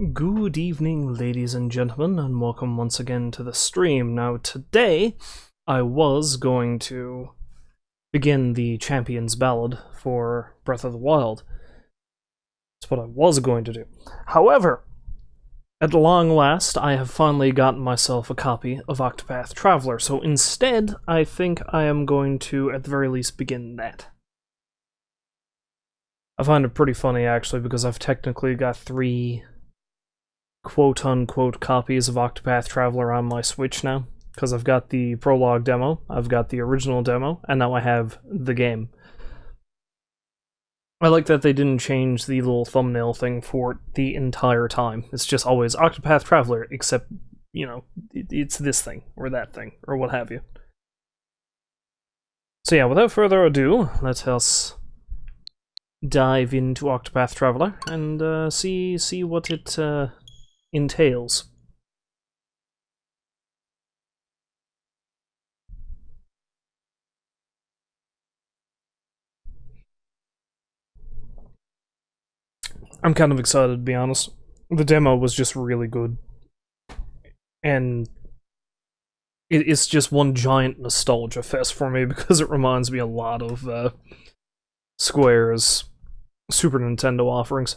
Good evening, ladies and gentlemen, and welcome once again to the stream. Now, today, I was going to begin the Champion's Ballad for Breath of the Wild. That's what I was going to do. However, at long last, I have finally gotten myself a copy of Octopath Traveler, so instead, I think I am going to, at the very least, begin that. I find it pretty funny, actually, because I've technically got 3 quote-unquote copies of Octopath Traveler on my Switch now, because I've got the prologue demo, I've got the original demo, and now I have the game. I like that they didn't change the little thumbnail thing for it the entire time. It's just always Octopath Traveler, except, you know, it's this thing, or that thing, or what have you. So yeah, without further ado, let us dive into Octopath Traveler and see what it entails. I'm kind of excited, to be honest. The demo was just really good. And it's just one giant nostalgia fest for me because it reminds me a lot of Square's Super Nintendo offerings.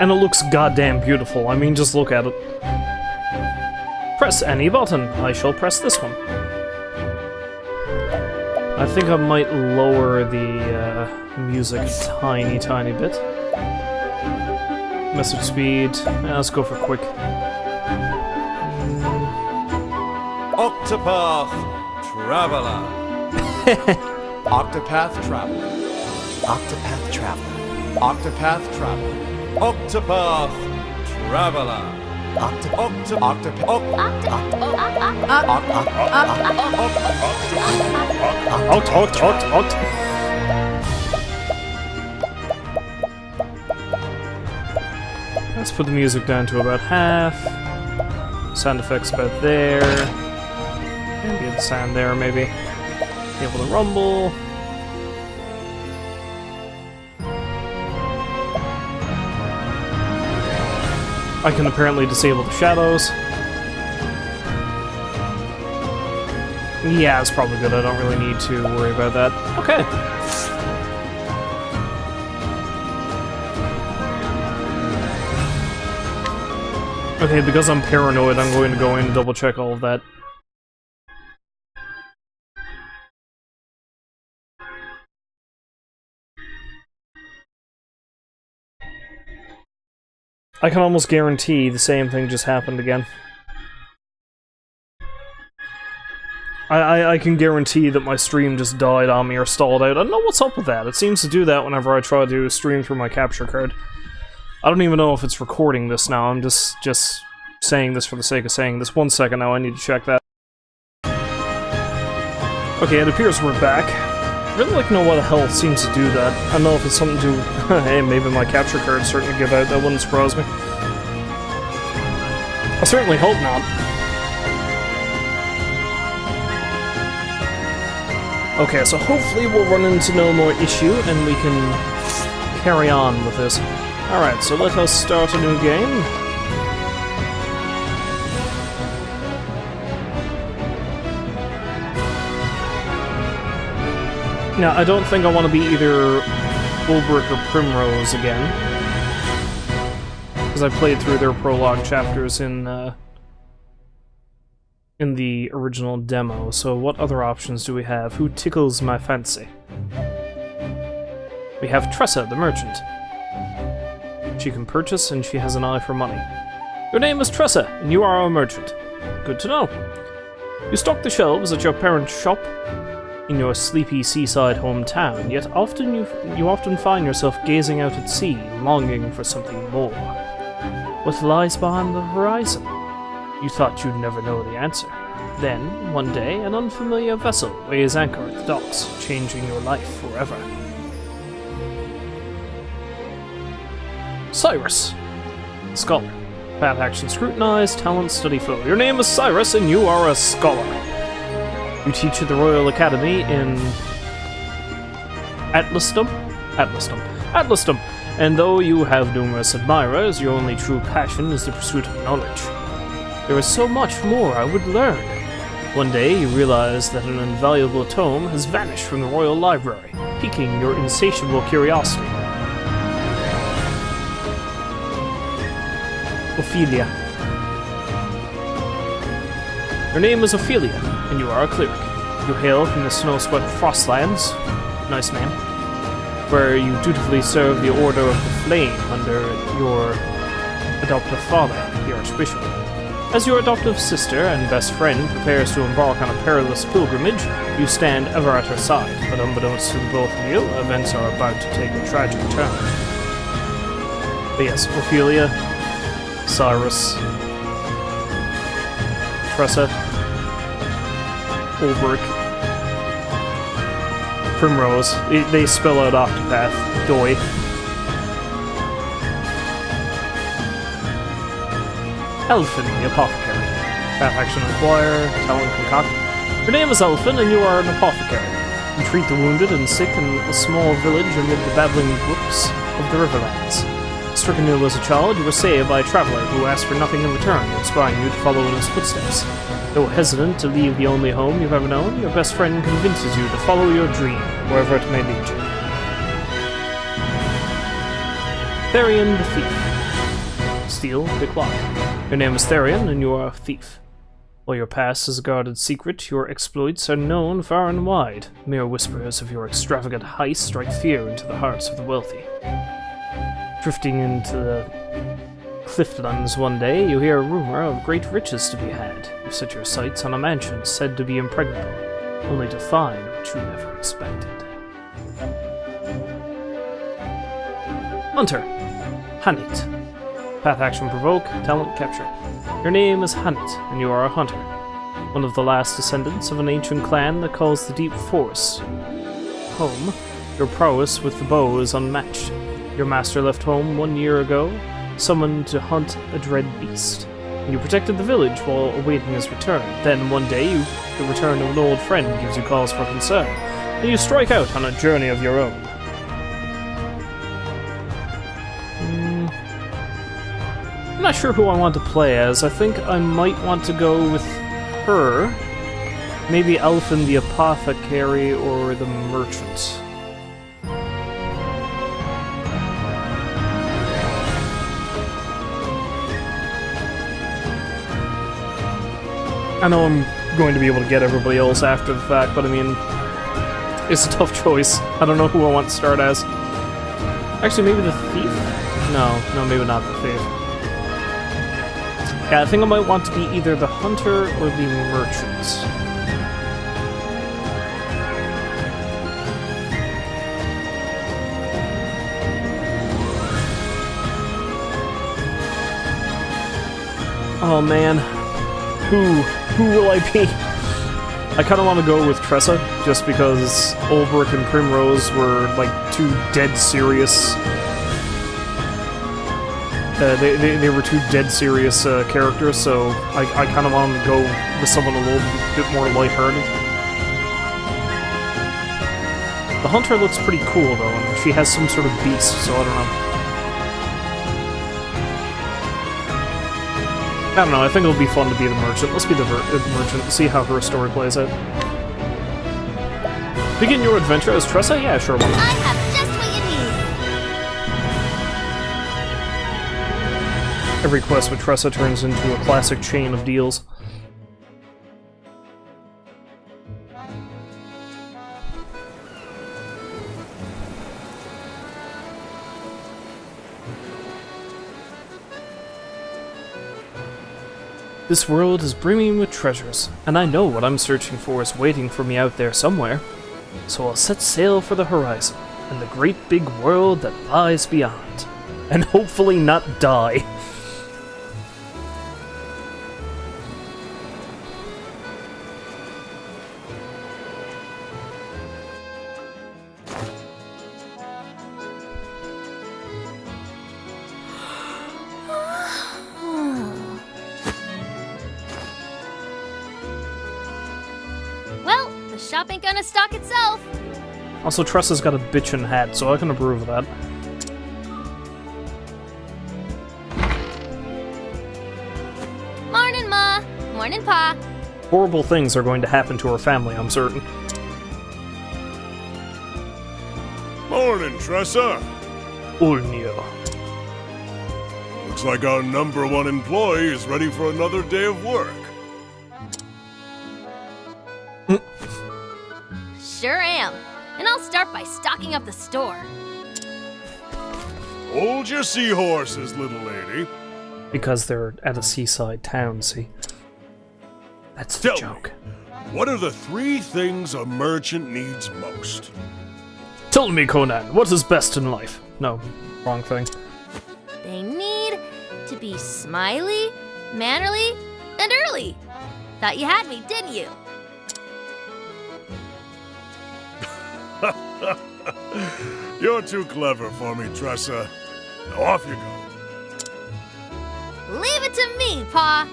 And it looks goddamn beautiful. I mean, just look at it. Press any button. I shall press this one. I think I might lower the music a tiny bit. Message speed. Let's go for quick. Octopath Traveler. Octopath Traveler. Octopath Traveler. Octopath Traveler. Octopath Traveler. Let's put the music down to about half. Sound effects about there. Ambient sound there, maybe. Be able to rumble. I can apparently disable the shadows. Yeah, it's probably good. I don't really need to worry about that. Okay. Okay, because I'm paranoid, I'm going to go in and double check all of that. I can almost guarantee the same thing just happened again. I can guarantee that my stream just died on me or stalled out. I don't know what's up with that. It seems to do that whenever I try to stream through my capture card. I don't even know if it's recording this now. I'm just saying this for the sake of saying this. 1 second now, I need to check that. Okay, it appears we're back. I really like to know why the hell it seems to do that. I don't know if it's something to... hey, maybe my capture card's starting to give out. That wouldn't surprise me. I certainly hope not. Okay, so hopefully we'll run into no more issue and we can carry on with this. Alright, so let us start a new game. Now, I don't think I want to be either Bulbrick or Primrose again, because I played through their prologue chapters in the original demo, so what other options do we have? Who tickles my fancy? We have Tressa, the merchant. She can purchase, and she has an eye for money. Your name is Tressa, and you are a merchant. Good to know. You stock the shelves at your parents' shop in your sleepy seaside hometown, yet you often find yourself gazing out at sea, longing for something more. What lies behind the horizon? You thought you'd never know the answer. Then, one day, an unfamiliar vessel weighs anchor at the docks, changing your life forever. Cyrus, scholar. Path action scrutinized, talent study flow. Your name is Cyrus, and you are a scholar. You teach at the Royal Academy in Atlastum, and though you have numerous admirers, your only true passion is the pursuit of knowledge. There is so much more I would learn. One day, you realize that an invaluable tome has vanished from the Royal Library, piquing your insatiable curiosity. Ophelia. Your name is Ophelia, and you are a cleric. You hail from the snow-swept Frostlands, nice name, where you dutifully serve the Order of the Flame under your adoptive father, the Archbishop. As your adoptive sister and best friend prepares to embark on a perilous pilgrimage, you stand ever at her side, but unbeknownst to the both of you, events are about to take a tragic turn. But yes, Ophelia, Cyrus, Tressa, Ulbrich, Primrose. They spell out Octopath, Doi. Elfin, the Apothecary. Path action acquire, talent concoct. Your name is Elfin, and you are an apothecary. You treat the wounded and sick in a small village amid the babbling brooks of the Riverlands. Stricken ill as a child, you were saved by a traveler who asked for nothing in return, inspiring you to follow in his footsteps. Though hesitant to leave the only home you've ever known, your best friend convinces you to follow your dream, wherever it may lead you. Therian the Thief. Steal, pick lock. Your name is Therian, and you are a thief. While your past is a guarded secret, your exploits are known far and wide. Mere whispers of your extravagant heist strike fear into the hearts of the wealthy. Drifting into the Cliftlands one day, you hear a rumor of great riches to be had. You set your sights on a mansion said to be impregnable, only to find what you never expected. Hunter. Hanit. Path action provoke, talent capture. Your name is Hanit, and you are a hunter. One of the last descendants of an ancient clan that calls the deep forest home. Your prowess with the bow is unmatched. Your master left home 1 year ago, summoned to hunt a dread beast. You protected the village while awaiting his return. Then one day, the return of an old friend gives you cause for concern, and you strike out on a journey of your own. I'm not sure who I want to play as. I think I might want to go with her. Maybe Elfin the Apothecary or the Merchant. I know I'm going to be able to get everybody else after the fact, but I mean, it's a tough choice. I don't know who I want to start as. Actually, maybe the Thief? No, maybe not the Thief. Yeah, I think I might want to be either the Hunter or the Merchant. Oh man, who will I be? I kind of want to go with Tressa, just because Ulbrich and Primrose were like two dead serious. They were two dead serious characters, so I kind of want to go with someone a little bit more lighthearted. The Hunter looks pretty cool though, and she has some sort of beast, so I don't know, I think it'll be fun to be the Merchant. Let's be the Merchant and see how her story plays out. Begin your adventure as Tressa? Yeah, sure, why not? I have just what you need! Every quest with Tressa turns into a classic chain of deals. This world is brimming with treasures, and I know what I'm searching for is waiting for me out there somewhere. So I'll set sail for the horizon, and the great big world that lies beyond. And hopefully not die. shop ain't gonna stock itself. Also, Tressa's got a bitchin' hat, so I can approve of that. Morning, Ma. Morning, Pa. Horrible things are going to happen to her family, I'm certain. Morning, Tressa. Ulnia. Looks like our #1 employee is ready for another day of work. Sure am. And I'll start by stocking up the store. Hold your seahorses, little lady. Because they're at a seaside town, see? That's the Tell joke. me, what are the 3 things a merchant needs most? Tell me, Conan, what is best in life? No, wrong thing. They need to be smiley, mannerly, and early. Thought you had me, didn't you? You're too clever for me, Tressa. Now off you go. Leave it to me, Pa.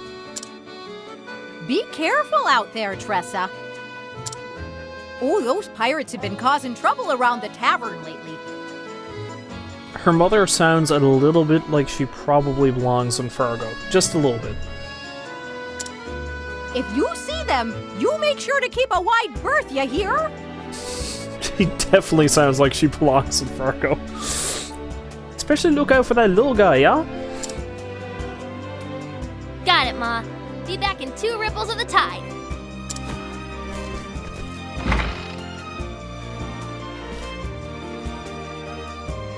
Be careful out there, Tressa. Oh, those pirates have been causing trouble around the tavern lately. Her mother sounds a little bit like she probably belongs in Fargo. Just a little bit. If you see them, you make sure to keep a wide berth, you hear? She definitely sounds like she belongs in Fargo. Especially look out for that little guy, yeah? Got it, Ma. Be back in 2 ripples of the tide.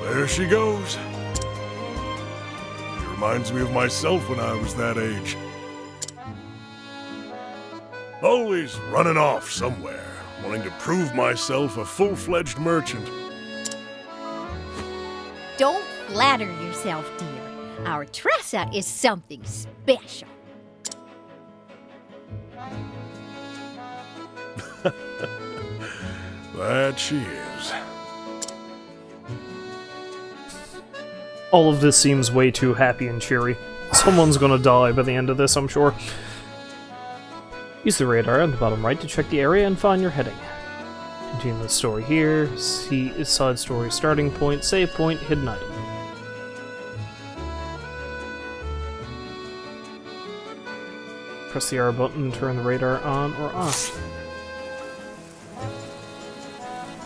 There she goes. She reminds me of myself when I was that age. Always running off somewhere, wanting to prove myself a full-fledged merchant. Don't flatter yourself, dear. Our Tressa is something special. That she is. All of this seems way too happy and cheery. Someone's gonna die by the end of this, I'm sure. Use the radar on the bottom right to check the area and find your heading. Continue the story here. See side story starting point, save point, hidden item. Press the R button and turn the radar on or off.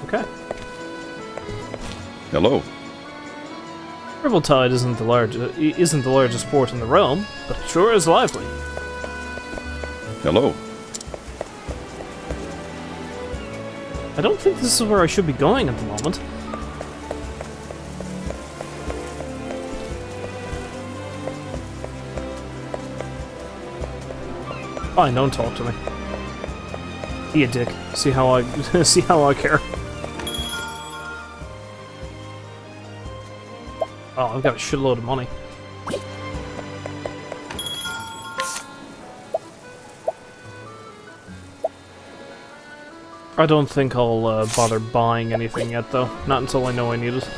Okay. Hello. Ribbleside isn't the largest port in the realm, but it sure is lively. Hello. I don't think this is where I should be going at the moment. Fine, don't talk to me. Be a dick. See how I see how I care. Oh, I've got a shitload of money. I don't think I'll bother buying anything yet, though. Not until I know I need it.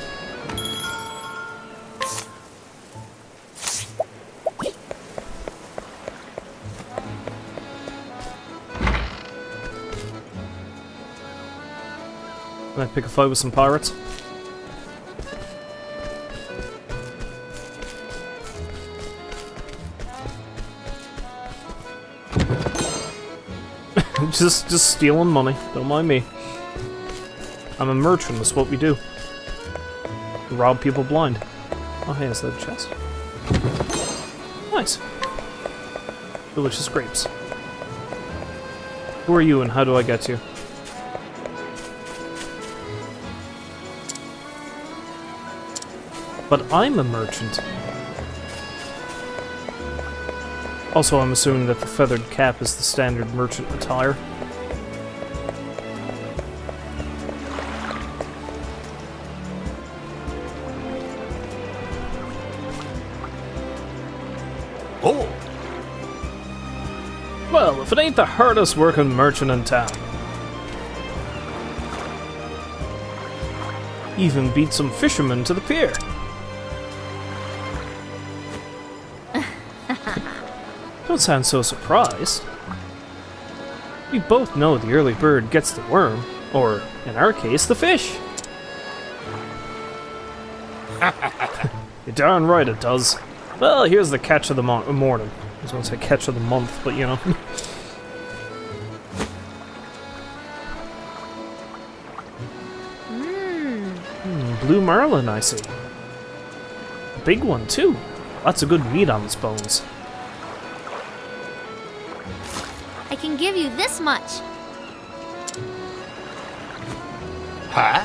Can I pick a fight with some pirates? just stealing money. Don't mind me. I'm a merchant. That's what we do. We rob people blind. Oh, hey, is that a chest? Nice. Delicious grapes. Who are you, and how do I get to you? But I'm a merchant. Also, I'm assuming that the feathered cap is the standard merchant attire. Oh! Well, if it ain't the hardest working merchant in town. Even beat some fishermen to the pier. Don't sound so surprised. We both know the early bird gets the worm, or, in our case, the fish. You're darn right it does. Well, here's the catch of the morning. I was going to say catch of the month, but you know. Blue marlin, I see. A big one, too. Lots of good meat on its bones. I can give you this much. Huh?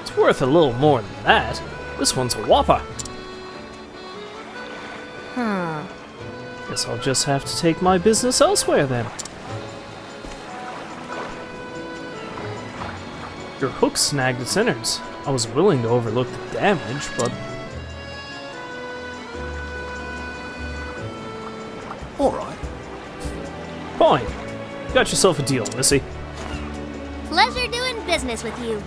It's worth a little more than that. This one's a whopper. Guess I'll just have to take my business elsewhere then. Your hook snagged its innards. I was willing to overlook the damage, but... Alright. Fine. Got yourself a deal, Missy. Pleasure doing business with you.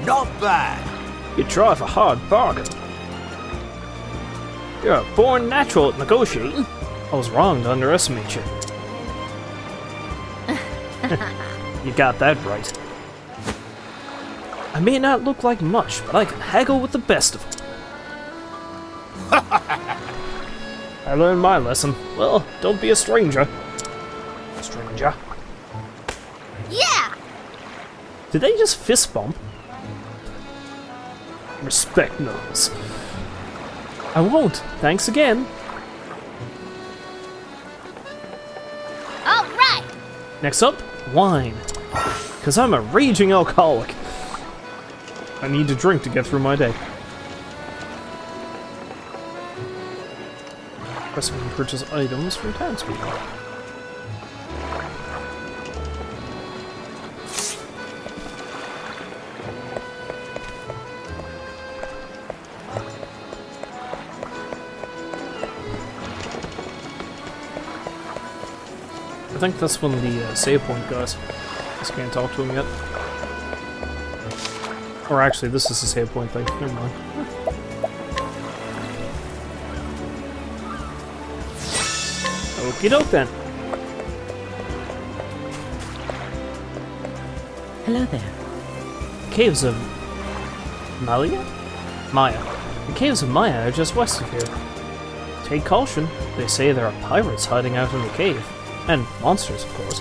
Not bad. You drive a hard bargain. You're a born natural at negotiating. I was wrong to underestimate you. You got that right. I may not look like much, but I can haggle with the best of them. I learned my lesson. Well, don't be a stranger. Stranger. Yeah! Did they just fist bump? Respect knows. I won't. Thanks again. All right! Next up, wine. Because I'm a raging alcoholic. I need to drink to get through my day. Pressing to purchase items from townspeople. I think that's when the save point goes. Just can't talk to him yet. Or actually, this is the save point thing. Never mind. Okie doke then. Hello there. Caves of Malia? Maya. The caves of Maya are just west of here. Take caution. They say there are pirates hiding out in the cave. And monsters, of course.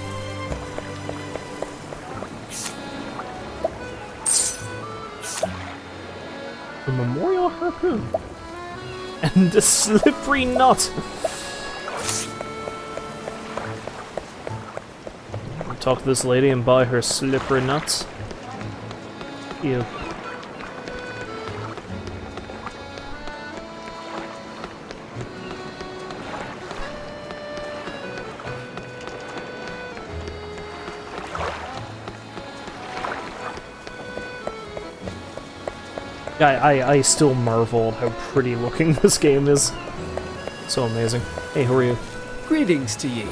A memorial harpoon. And a slippery knot. I'll talk to this lady and buy her slippery nuts. Ew. I still marvel at how pretty looking this game is. So amazing. Hey, who are you? Greetings to ye.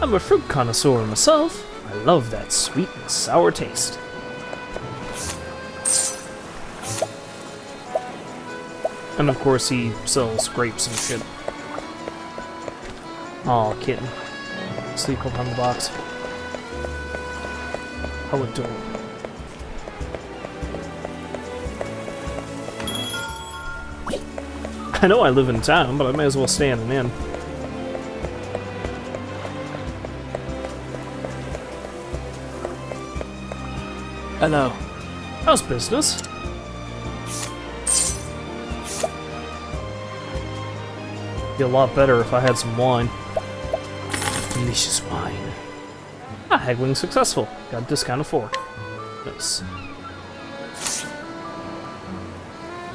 I'm a fruit connoisseur myself. I love that sweet and sour taste. And of course he sells grapes and shit. Aw, kitten. Sleep up on the box. How adorable. I know I live in town, but I may as well stay in an inn. Hello. How's business? Be a lot better if I had some wine. Delicious wine. Ah, haggling successful. Got a discount of 4. Nice.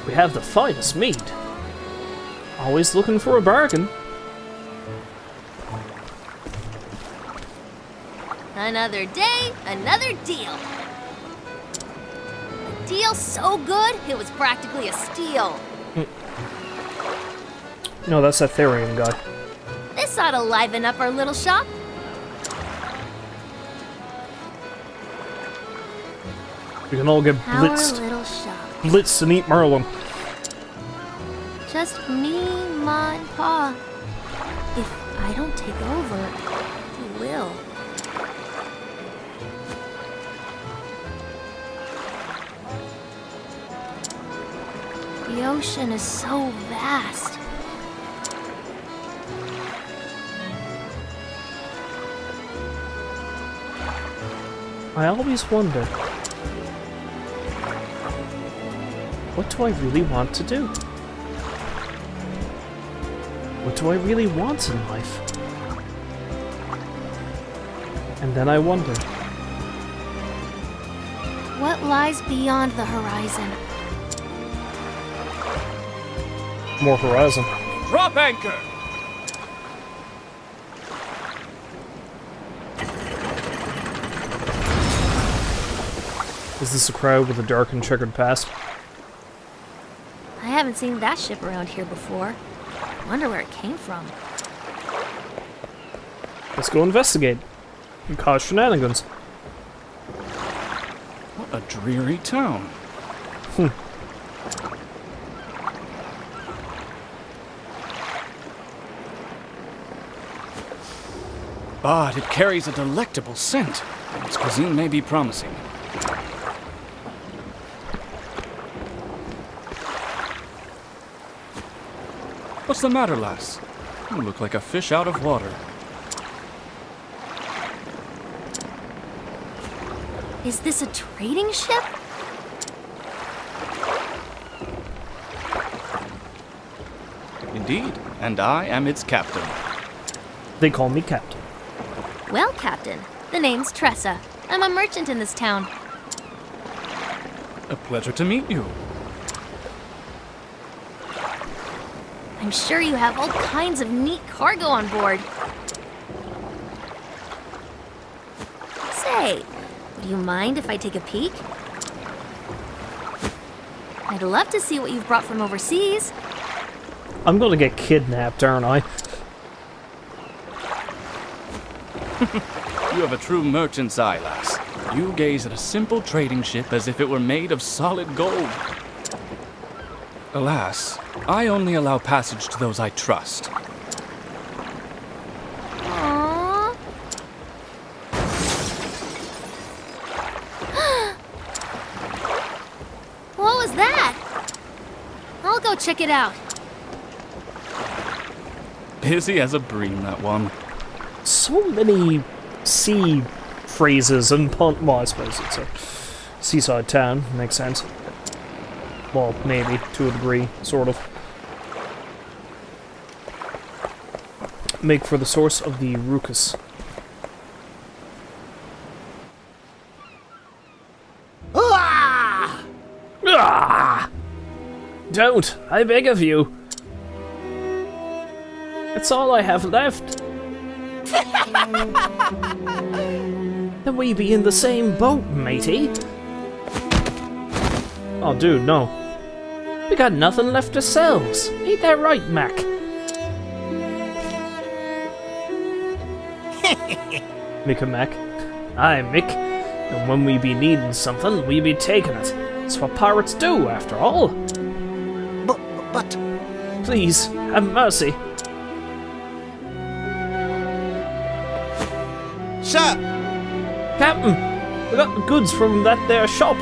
We have the finest meat. Always looking for a bargain. Another day, another deal. A deal so good, it was practically a steal. No, that's that Therian guy. This ought to liven up our little shop. We can all get Our blitzed. little shop. Blitzed and eat Merlin. Just me, Ma, and Pa. If I don't take over, who will? The ocean is so vast. I always wonder, what do I really want to do? What do I really want in life? And then I wonder, What lies beyond the horizon? more horizon. Drop anchor! Is this a crowd with a dark and checkered past? I haven't seen that ship around here before. Wonder where it came from. Let's go investigate. And cause shenanigans. What a dreary town. But it carries a delectable scent. Its cuisine may be promising. What's the matter, lass? You look like a fish out of water. Is this a trading ship? Indeed, and I am its captain. They call me Captain. Well, Captain, the name's Tressa. I'm a merchant in this town. A pleasure to meet you. I'm sure you have all kinds of neat cargo on board. Say, would you mind if I take a peek? I'd love to see what you've brought from overseas. I'm gonna get kidnapped, aren't I? You have a true merchant's eye, lass. You gaze at a simple trading ship as if it were made of solid gold. Alas, I only allow passage to those I trust. Aww. What was that? I'll go check it out. Busy as a bream, that one. So many sea phrases and pun. Well, I suppose it's a seaside town. Makes sense. Well, maybe to a degree, sort of. Make for the source of the Ruckus. Ah! Ah! Don't! I beg of you. That's all I have left. Then we be in the same boat, matey. Oh, dude, no. We got nothing left to sell. Ain't that right, Mac? Mick and Mac. Aye, Mick. And when we be needing something, we be taking it. It's what pirates do, after all. But Please, have mercy. sir, Captain, we got the goods from that there shop.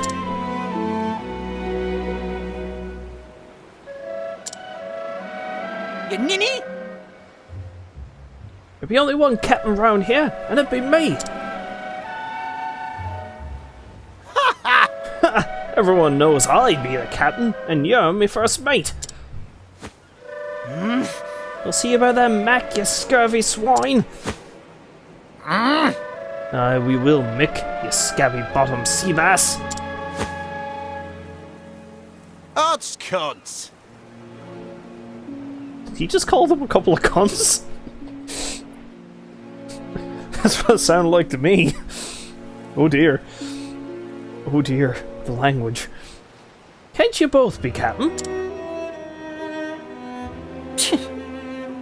you ninny? There be only one captain round here, and it be me. Everyone knows I be the captain, and you're me first mate. We'll see about that, Mac, you scurvy swine. Aye, we will, Mick, you scabby-bottom sea bass. Odds cunts. Did he just call them a couple of cunts? That's what it sounded like to me. Oh dear. Oh dear, the language. Can't you both be captain?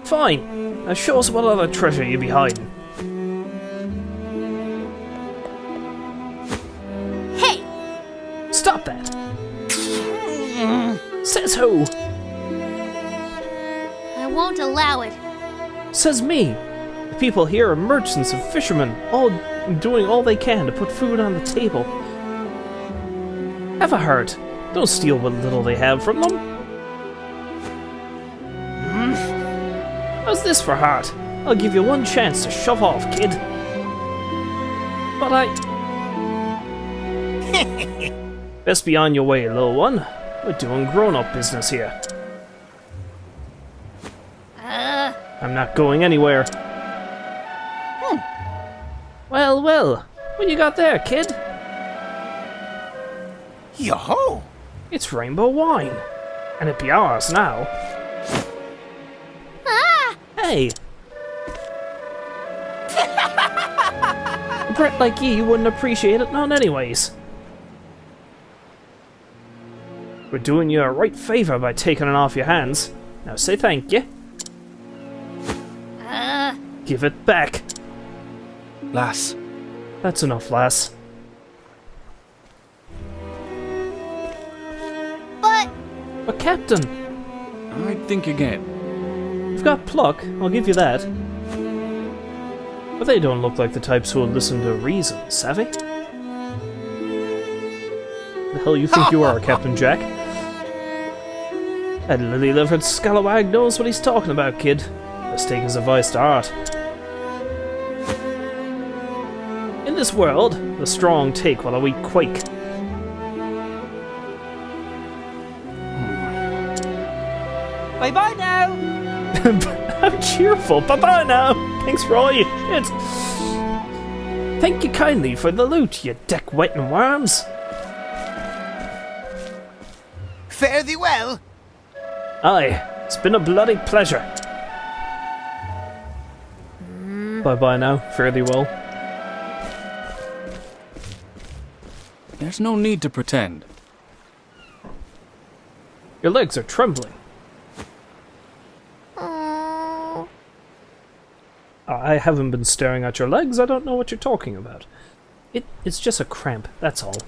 Fine. Now show us what other treasure you be hiding. Hey! Stop that! Says who? won't allow it. Says me. The people here are merchants and fishermen, all doing all they can to put food on the table. Have a heart. Don't steal what little they have from them. How's this for heart? I'll give you one chance to shove off, kid. But best be on your way, little one. We're doing grown-up business here. I'm not going anywhere. Well, well. What you got there, kid? Yo-ho! It's rainbow wine. And it be ours now. Hey! A brat like ye wouldn't appreciate it none anyways. We're doing you a right favour by taking it off your hands. Now say thank you. Give it back. Lass, That's enough, lass. But Captain, I'd think again. you've got pluck, I'll give you that. But they don't look like the types who will listen to reason, savvy? The hell you think you are, Captain Jack? That lily-livered scalawag knows what he's talking about, kid. Let's take his advice to heart. In this world, the strong take while the weak quake. Bye-bye now! I'm cheerful. Bye-bye now. Thanks for all you shit. Thank you kindly for the loot, you deck-wetting worms. Fare thee well. Aye, it's been a bloody pleasure. Bye-bye now. Fare thee well. There's no need to pretend. Your legs are trembling. I haven't been staring at your legs. I don't know what you're talking about. It's just a cramp, that's all.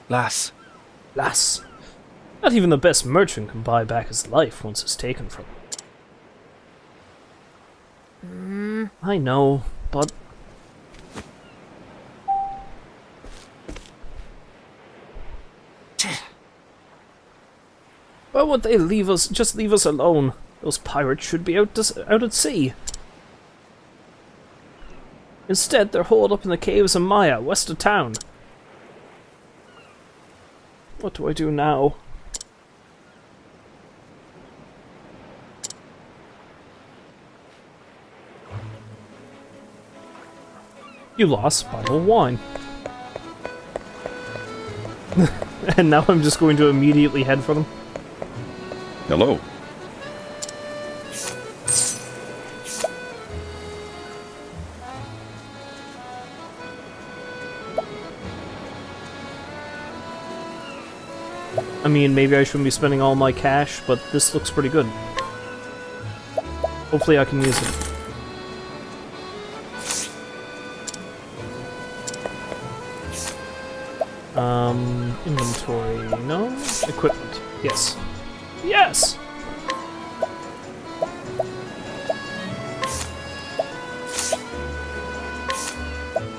Lass, Lass. Not even the best merchant can buy back his life once it's taken from him. I know, but... Why would they just leave us alone? Those pirates should be out at sea. Instead, they're holed up in the caves of Maya, west of town. What do I do now? You lost a bottle of wine. And now I'm just going to immediately head for them. Hello. I mean, maybe I shouldn't be spending all my cash, but this looks pretty good. Hopefully I can use it. Inventory, no? Equipment, yes. Yes!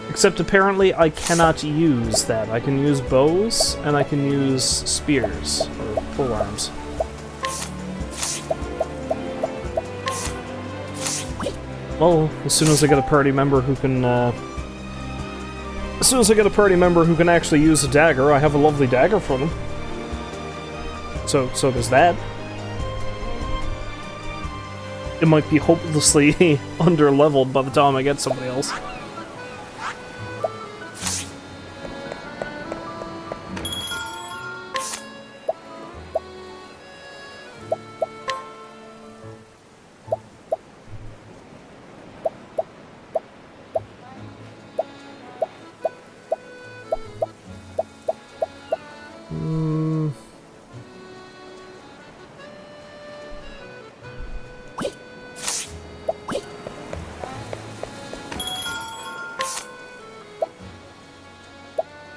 Except apparently I cannot use that. I can use bows, and I can use spears, or polearms. Well, as soon as I get a party member who can, actually use a dagger, I have a lovely dagger for them. So there's that. It might be hopelessly under-leveled by the time I get somebody else.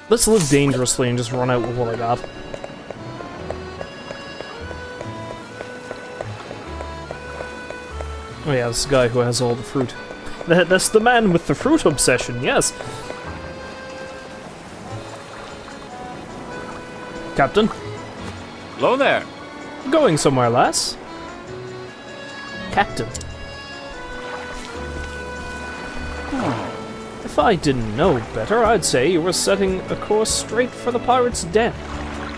Let's live dangerously and just run out with what I got. Oh yeah, this guy who has all the fruit. That's the man with the fruit obsession, yes. Captain? Hello there. Going somewhere, lass? Captain. If I didn't know better, I'd say you were setting a course straight for the pirate's den.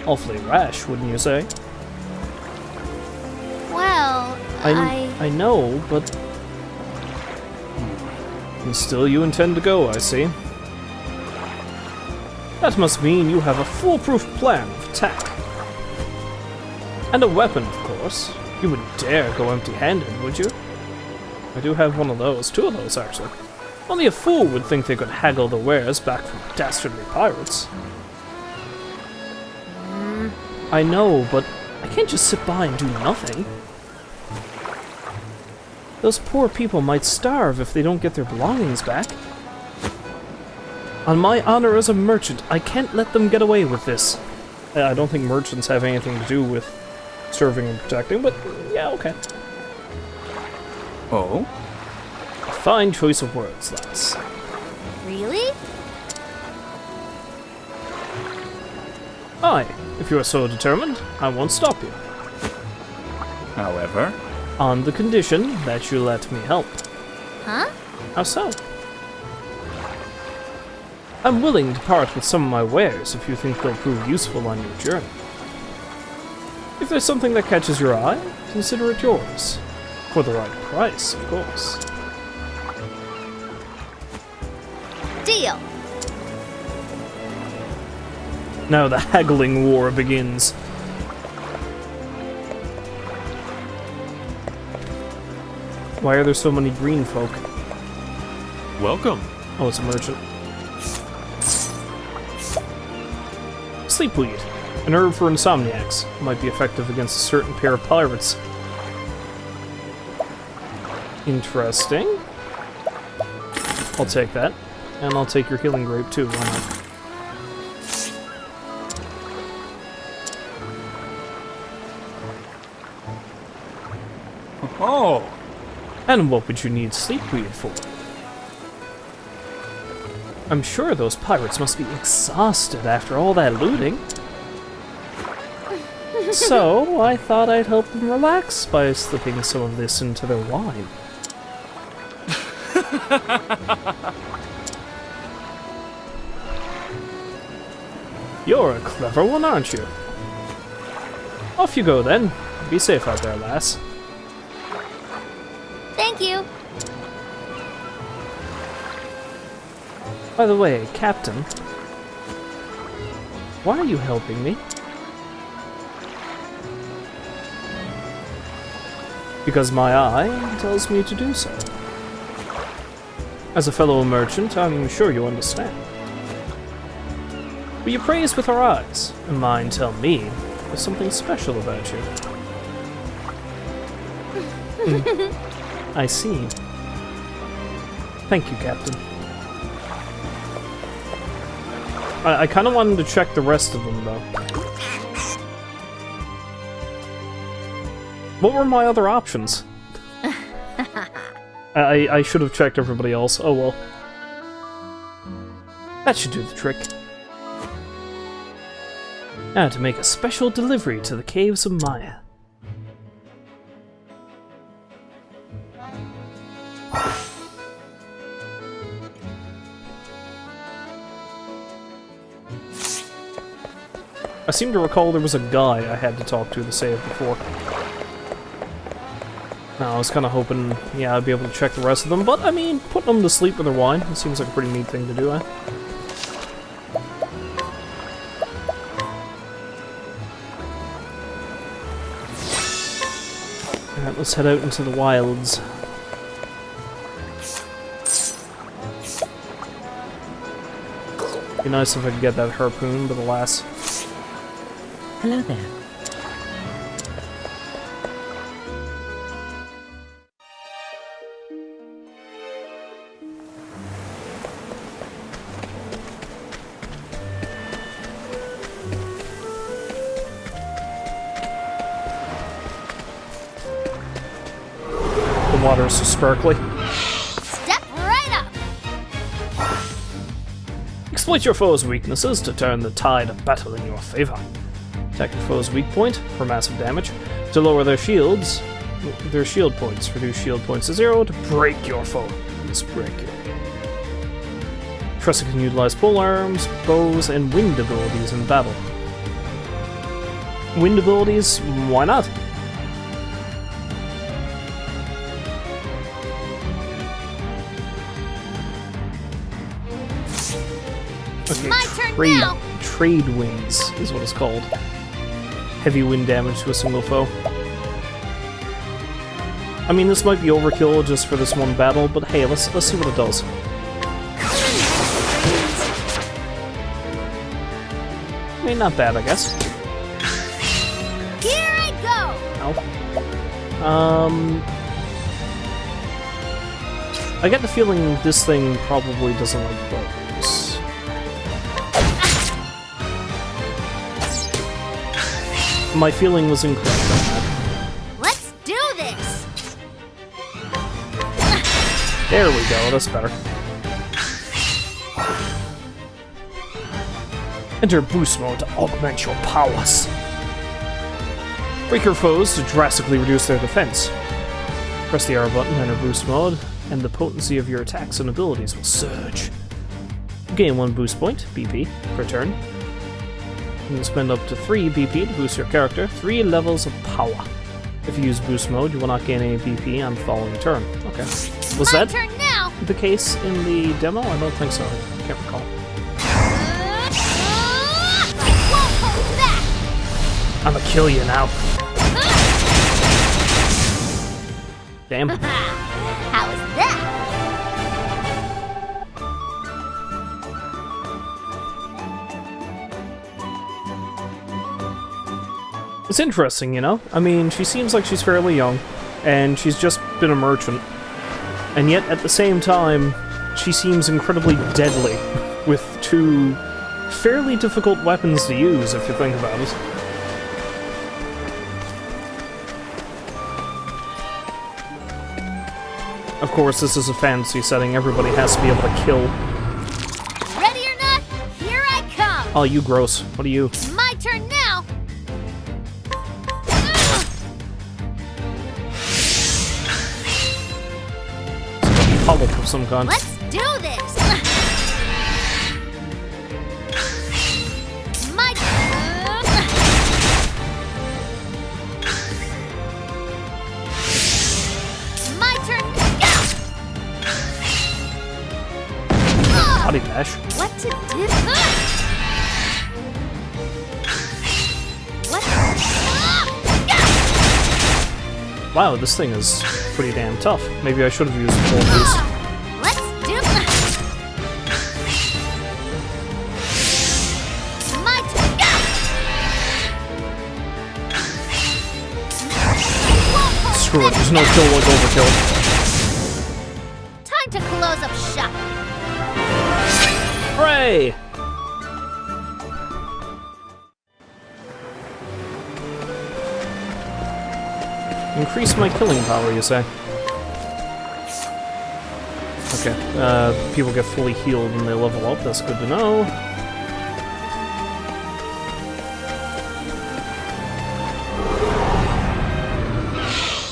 Awfully rash, wouldn't you say? Well, I know, but... And still you intend to go, I see. That must mean you have a foolproof plan of attack. And a weapon, of course. You wouldn't dare go empty-handed, would you? I do have one of those. 2 of those, actually. Only a fool would think they could haggle the wares back from dastardly pirates. I know, but I can't just sit by and do nothing. Those poor people might starve if they don't get their belongings back. On my honor as a merchant, I can't let them get away with this. I don't think merchants have anything to do with serving and protecting, but yeah, okay. Oh? A fine choice of words, lass. really? Aye, if you are so determined, I won't stop you. However, On the condition that you let me help. Huh? How so? I'm willing to part with some of my wares if you think they'll prove useful on your journey. If there's something that catches your eye, consider it yours. For the right price, of course. Deal. Now the haggling war begins. Why are there so many green folk? Welcome. Oh, it's a merchant. Sleepweed. An herb for insomniacs. Might be effective against a certain pair of pirates. Interesting. I'll take that. And I'll take your healing grape too, why not? oh, And what would you need sleepweed for? I'm sure those pirates must be exhausted after all that looting. So, I thought I'd help them relax by slipping some of this into their wine. You're a clever one, aren't you? Off you go then. Be safe out there, lass. Thank you. By the way, Captain, why are you helping me? Because my eye tells me to do so. As a fellow merchant, I'm sure you understand. But you praise with our eyes, and mine tell me there's something special about you. I see. Thank you, Captain. I kind of wanted to check the rest of them, though. What were my other options? I should have checked everybody else. Oh well. That should do the trick. Now to make a special delivery to the caves of Maya. I seem to recall there was a guy I had to talk to save before. Now, I was kind of hoping, yeah, I'd be able to check the rest of them, but I mean, putting them to sleep with their wine, it seems like a pretty neat thing to do, eh? Alright, let's head out into the wilds. Be nice if I could get that harpoon, but alas. Hello there. The water is so sparkly. Step right up. Exploit your foe's weaknesses to turn the tide of battle in your favor. Attack your foe's weak point for massive damage. To lower their shield points. Reduce shield points to 0 to break your foe. Let's break you. Tressa can utilize polearms, bows, and wind abilities in battle. Wind abilities? Why not? Okay, My turn now. Trade winds is what it's called. Heavy wind damage to a single foe. I mean, this might be overkill just for this one battle, but hey, let's see what it does. I mean, not bad, I guess. Here I go. Ow. I get the feeling this thing probably doesn't like bows. My feeling was incorrect on that. Let's do this. There we go, that's better. Enter boost mode to augment your powers. Break your foes to drastically reduce their defense. Press the R button to enter boost mode, and the potency of your attacks and abilities will surge. You gain 1 boost point, BP, per turn. You can spend up to 3 BP to boost your character, 3 levels of power. If you use boost mode, you will not gain any BP on the following turn. Okay. Was My that turn now. the case in the demo? I don't think so. I can't recall. I won't hold back. I'ma kill you now. Damn. How is that? It's interesting, you know? I mean, she seems like she's fairly young, and she's just been a merchant. And yet, at the same time, she seems incredibly deadly, with 2 fairly difficult weapons to use, if you think about it. Of course, this is a fantasy setting, everybody has to be able to kill. Ready or not, here I come. Oh, you gross. What are you? My turn now. Polyp of some kind. Let's do this. My turn. Body bash. What to do? What? Wow, this thing is pretty damn tough. Maybe I should have used full boost. Let's do my Screw it, there's no kill like overkill. time to close up shop. Hooray! Increase my killing power, you say? Okay, people get fully healed when they level up, that's good to know.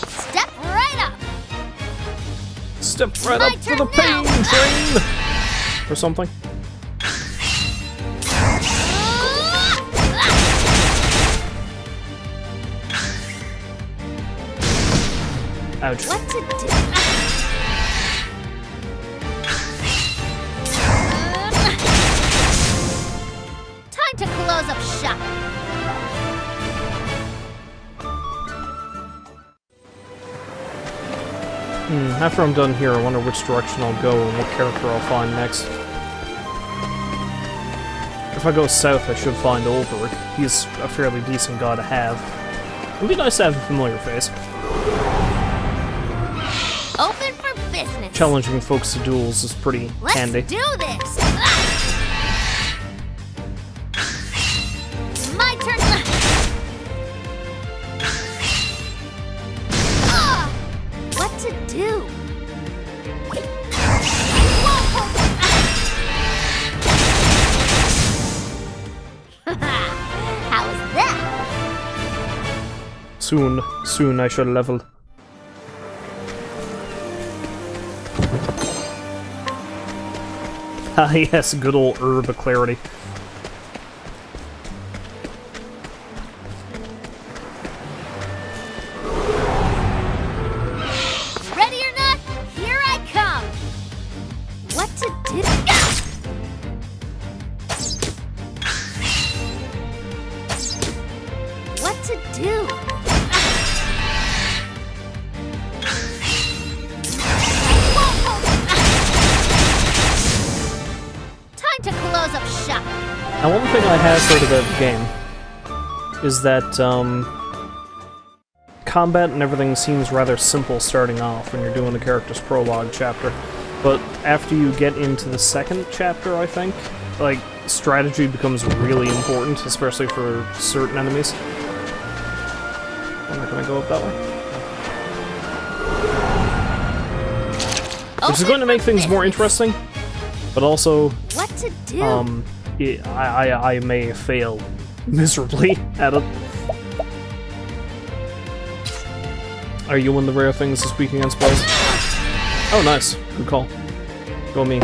Step right up. Step right My up for the turn now. pain train! Or something. Ouch. What to do? Time to close up shop. After I'm done here, I wonder which direction I'll go and what character I'll find next. If I go south, I should find Ulrich. He's a fairly decent guy to have. It'd be nice to have a familiar face. Open for business. Challenging folks to duels is pretty Let's handy. do this. My turn. What to do? Soon I shall level. Ah yes, good old herb of clarity. Ready or not, here I come! What to do? What to do? Time to close up shop. Now one thing I have heard about the game is that, combat and everything seems rather simple starting off when you're doing the character's prologue chapter. But after you get into the second chapter, I think, like, strategy becomes really important, especially for certain enemies. I'm not gonna go up that way. Which is going to make things more interesting, but also, What to do? I may fail miserably at it. Are you one of the rare things to speak against boys? Oh, nice. Good call. Go me. Here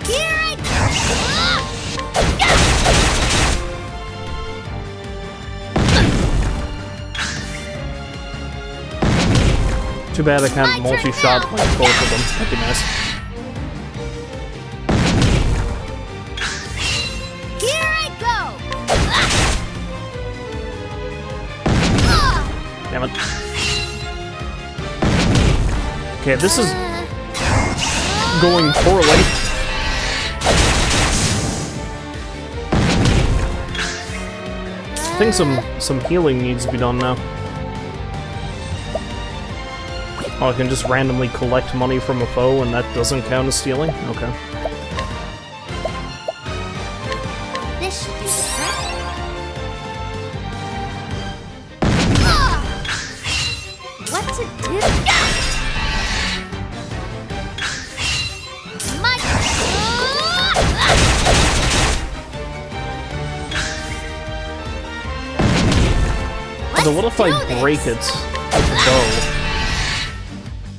I Too bad I can't multi-shot like both of them. That'd be nice. Here I go! Damn it. Okay, this is going poorly. I think some healing needs to be done now. Oh, I can just randomly collect money from a foe and that doesn't count as stealing? Okay. This should do the trick. What to do? My So what if I break it with the bow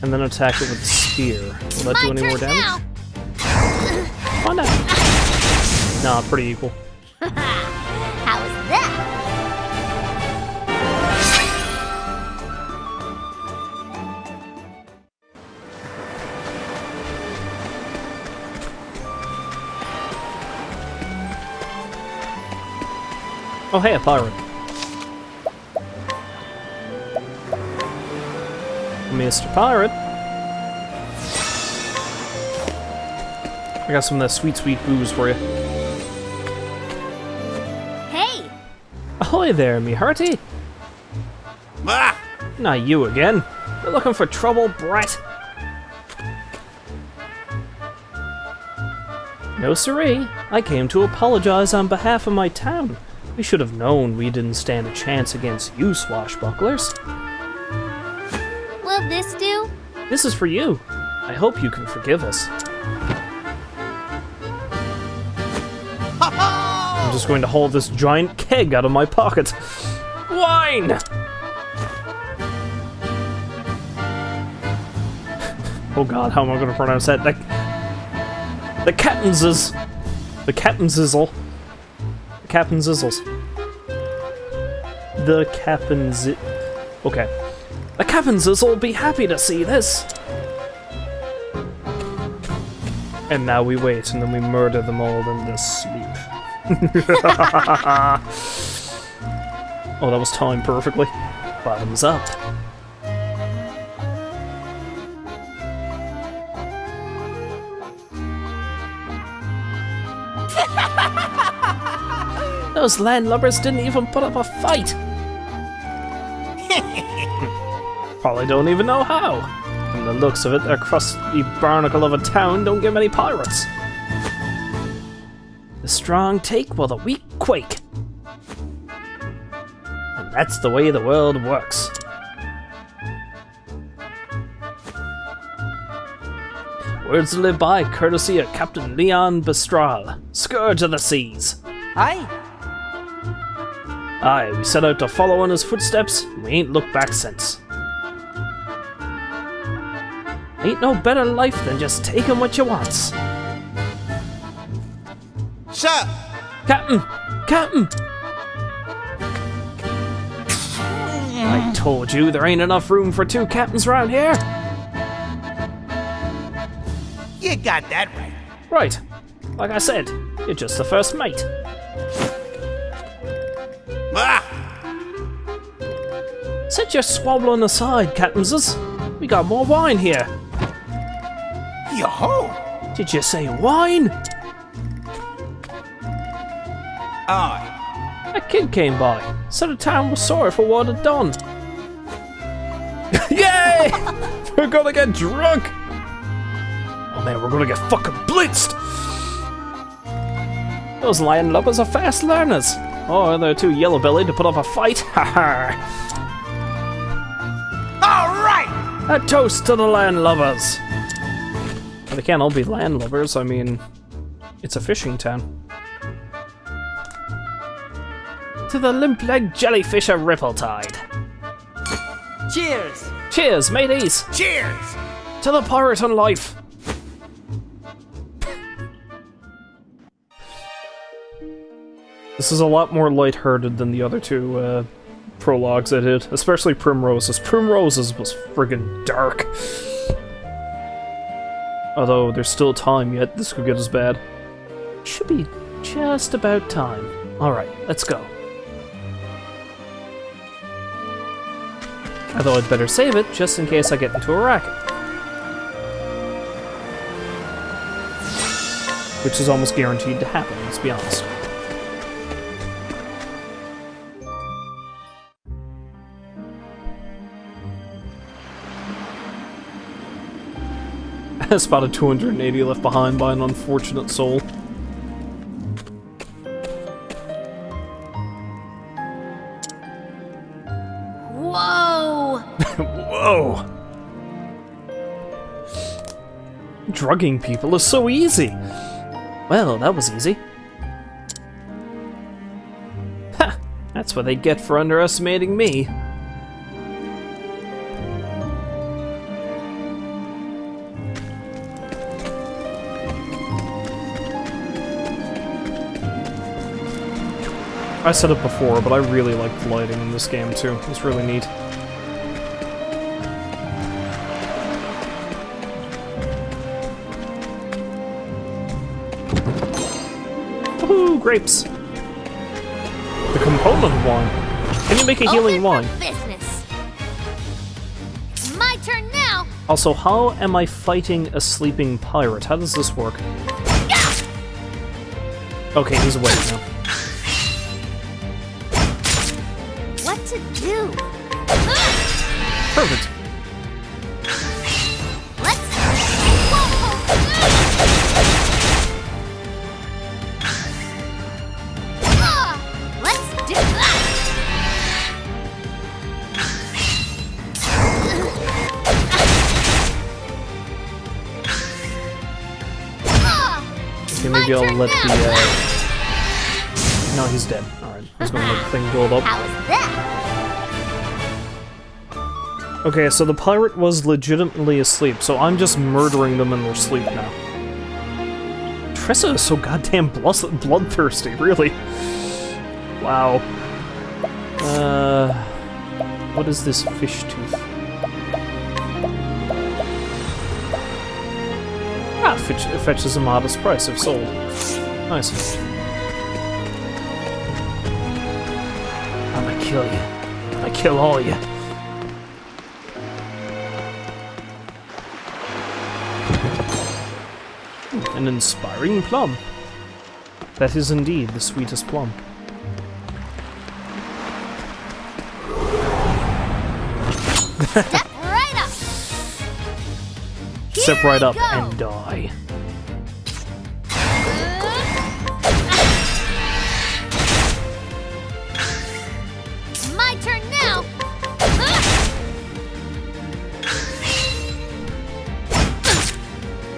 and then attack it with the spear? Will that do any more damage? Why not? Nah, pretty equal. How is that? Oh hey, a pirate. Mr. Pirate. I got some of that sweet, sweet booze for you. Hey! Ahoy there, me hearty. Ah! Not you again. You're looking for trouble, brat. No siree. I came to apologize on behalf of my town. We should have known we didn't stand a chance against you swashbucklers. Will this do? This is for you. I hope you can forgive us. I'm just going to haul this giant keg out of my pocket. Wine! Oh god, how am I going to pronounce that? The Captain Zizzle. The Captain Zizzle. The Captain Zizzles. The Captain Okay. The Captain Zizzle will be happy to see this. And now we wait, and then we murder them all in their sleep. Oh, that was timed perfectly. Bottoms up. Those landlubbers didn't even put up a fight. Probably don't even know how. From the looks of it, their crusty barnacle of a town don't get many pirates. The strong take while the weak quake. And that's the way the world works. Words to live by, courtesy of Captain Leon Bistral, Scourge of the Seas. Aye. Aye, we set out to follow in his footsteps, and we ain't looked back since. Ain't no better life than just taking what you wants. Sir! Captain! Captain! I told you there ain't enough room for 2 captains around here. You got that right. Right. Like I said, you're just the first mate. Ah! Set your squabbling aside, captainses. We got more wine here. Yo-ho! Did you say wine? Aye. A kid came by, said the town was sorry for what it done. Yay! We're gonna get drunk! Oh man, we're gonna get fucking blitzed! Those landlubbers are fast learners. Oh, they're too yellow-bellied to put up a fight. Haha! All right! A toast to the landlubbers! But they can't all be landlubbers, I mean, it's a fishing town. To the limp-legged jellyfish of Rippletide. Cheers! Cheers, mateys! Cheers! To the pirate and life! This is a lot more lighthearted than the other 2 prologues I did, especially Primrose's. Primrose's was friggin' dark. Although there's still time yet, this could get as bad. Should be just about time. Alright, let's go. Although I'd better save it, just in case I get into a racket. Which is almost guaranteed to happen, let's be honest. I spotted 280 left behind by an unfortunate soul. Whoa! Whoa! Drugging people is so easy! Well, that was easy. Ha! That's what they get for underestimating me. I said it before, but I really like the lighting in this game too. It's really neat. Woohoo! Grapes! The component wine. Can you make a healing Open wine? for business. It's my turn now. Also, how am I fighting a sleeping pirate? How does this work? Okay, he's awake now. What to do? Perfect. Let's let's do that. Okay, maybe I'll let the, No, he's dead. Alright, I was gonna let the thing build up. How was that? Okay, so the pirate was legitimately asleep, so I'm just murdering them in their sleep now. Tressa is so goddamn bloodthirsty, really. Wow. What is this fish tooth? Ah, it fetches a modest price if sold. Nice. I'm gonna kill you. I'm gonna kill all you. An inspiring plum. That is indeed the sweetest plum. Step right up. Step right up Go. and die. My turn now.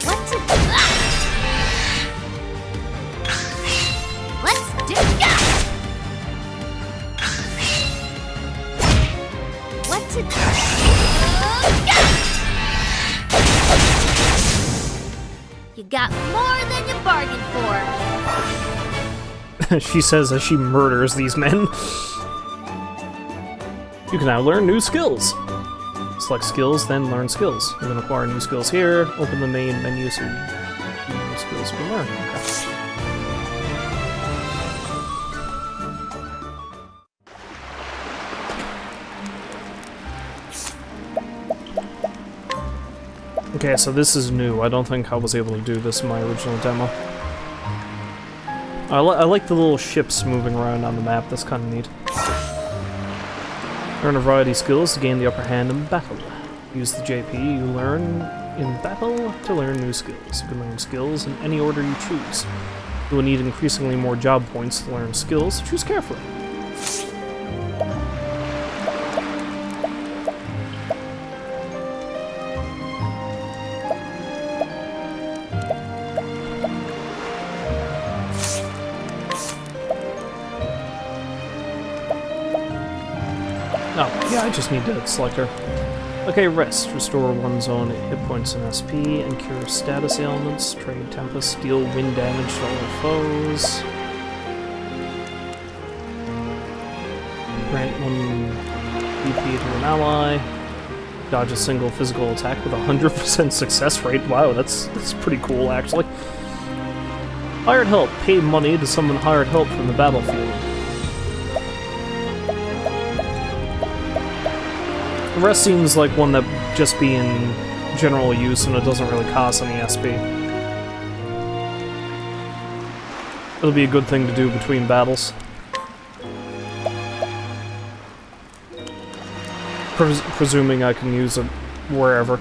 What to do? Let's do that. You got more than you bargained for. She says as she murders these men. You can now learn new skills. Select skills, then learn skills. You can acquire new skills here. Open the main menu so new skills can learn. Okay, so this is new. I don't think I was able to do this in my original demo. I like the little ships moving around on the map. That's kind of neat. Learn a variety of skills to gain the upper hand in battle. Use the JP you learn in battle to learn new skills. You can learn skills in any order you choose. You will need increasingly more job points to learn skills, so choose carefully. Oh, yeah, I just need to select her. Okay, rest. Restore one's own hit points and SP, and cure status ailments. Trade Tempest. Deal wind damage to all foes. Grant 1 BP to an ally. Dodge a single physical attack with a 100% success rate. Wow, that's pretty cool, actually. Hired help. Pay money to summon hired help from the battlefield. The rest seems like one that just be in general use and it doesn't really cost any SP. It'll be a good thing to do between battles. Presuming I can use it wherever.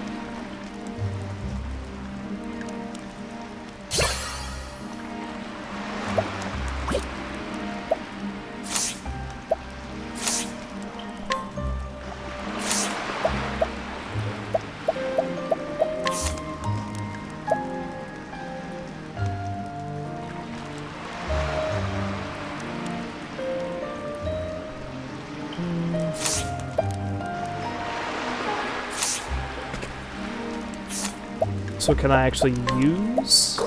So can I actually use?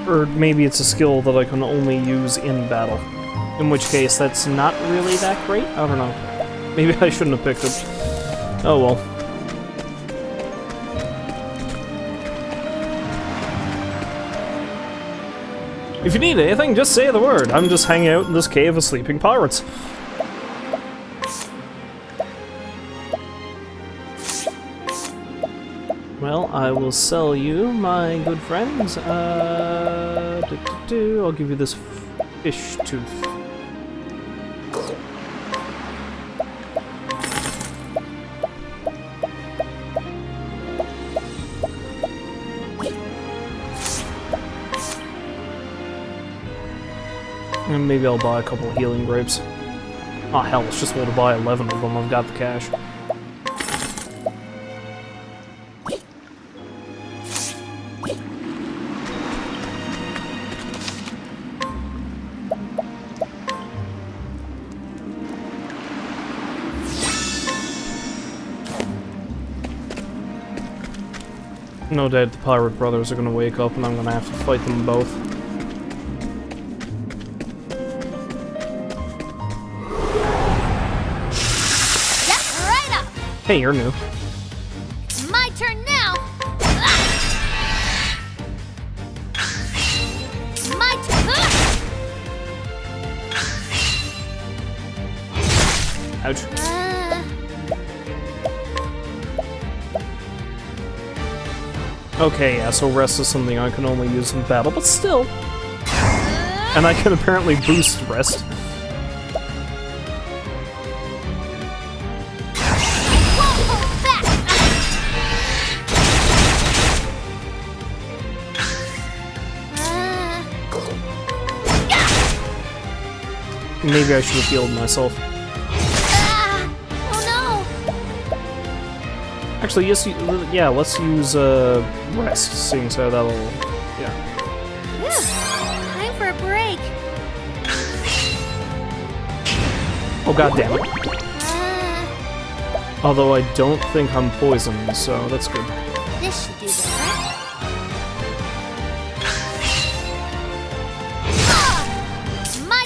Or maybe it's a skill that I can only use in battle. In which case, that's not really that great? I don't know. Maybe I shouldn't have picked it. Oh well. If you need anything, just say the word. I'm just hanging out in this cave of sleeping pirates. Well, I will sell you, my good friends. I'll give you this fish tooth. And maybe I'll buy a couple of healing grapes. Oh hell, it's just able to buy 11 of them. I've got the cash. No doubt the pirate brothers are gonna wake up and I'm gonna have to fight them both. Step right up! Hey, you're new. It's my turn now! My turn! Ouch. Okay, yeah, so rest is something I can only use in battle, but still. And I can apparently boost rest. Maybe I should have healed myself. Actually, yes, yeah, let's use rest, seeing so that'll, yeah. Time for a break. Oh god damn it. Although I don't think I'm poisoned, so that's good. This should do the trick. My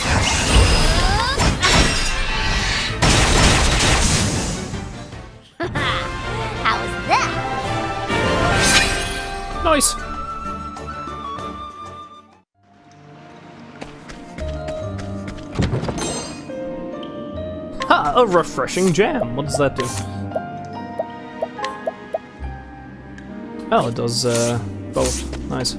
How was that? Nice! Ha! A refreshing jam. What does that do? Oh, it does, both. Nice.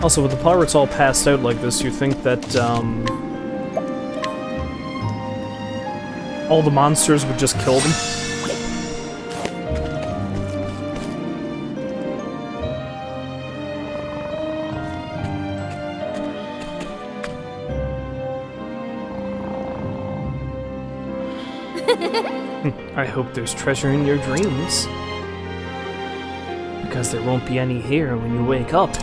Also, with the pirates all passed out like this, you think that, all the monsters would just kill them? I hope there's treasure in your dreams. Because there won't be any here when you wake up.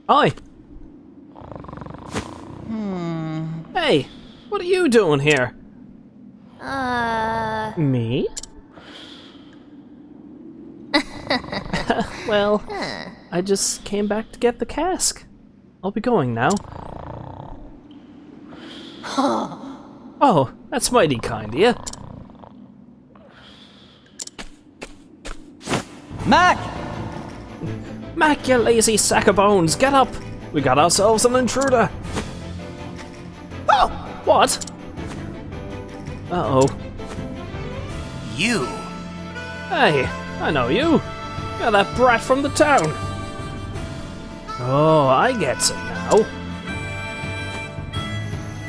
Hi. Hey, what are you doing here? Me? Well, I just came back to get the cask. I'll be going now. Oh, that's mighty kind of you. Mac! Mac, you lazy sack of bones, get up! We got ourselves an intruder! Oh, What? Uh-oh. you. Hey, I know you. You're that brat from the town. Oh, I gets it now.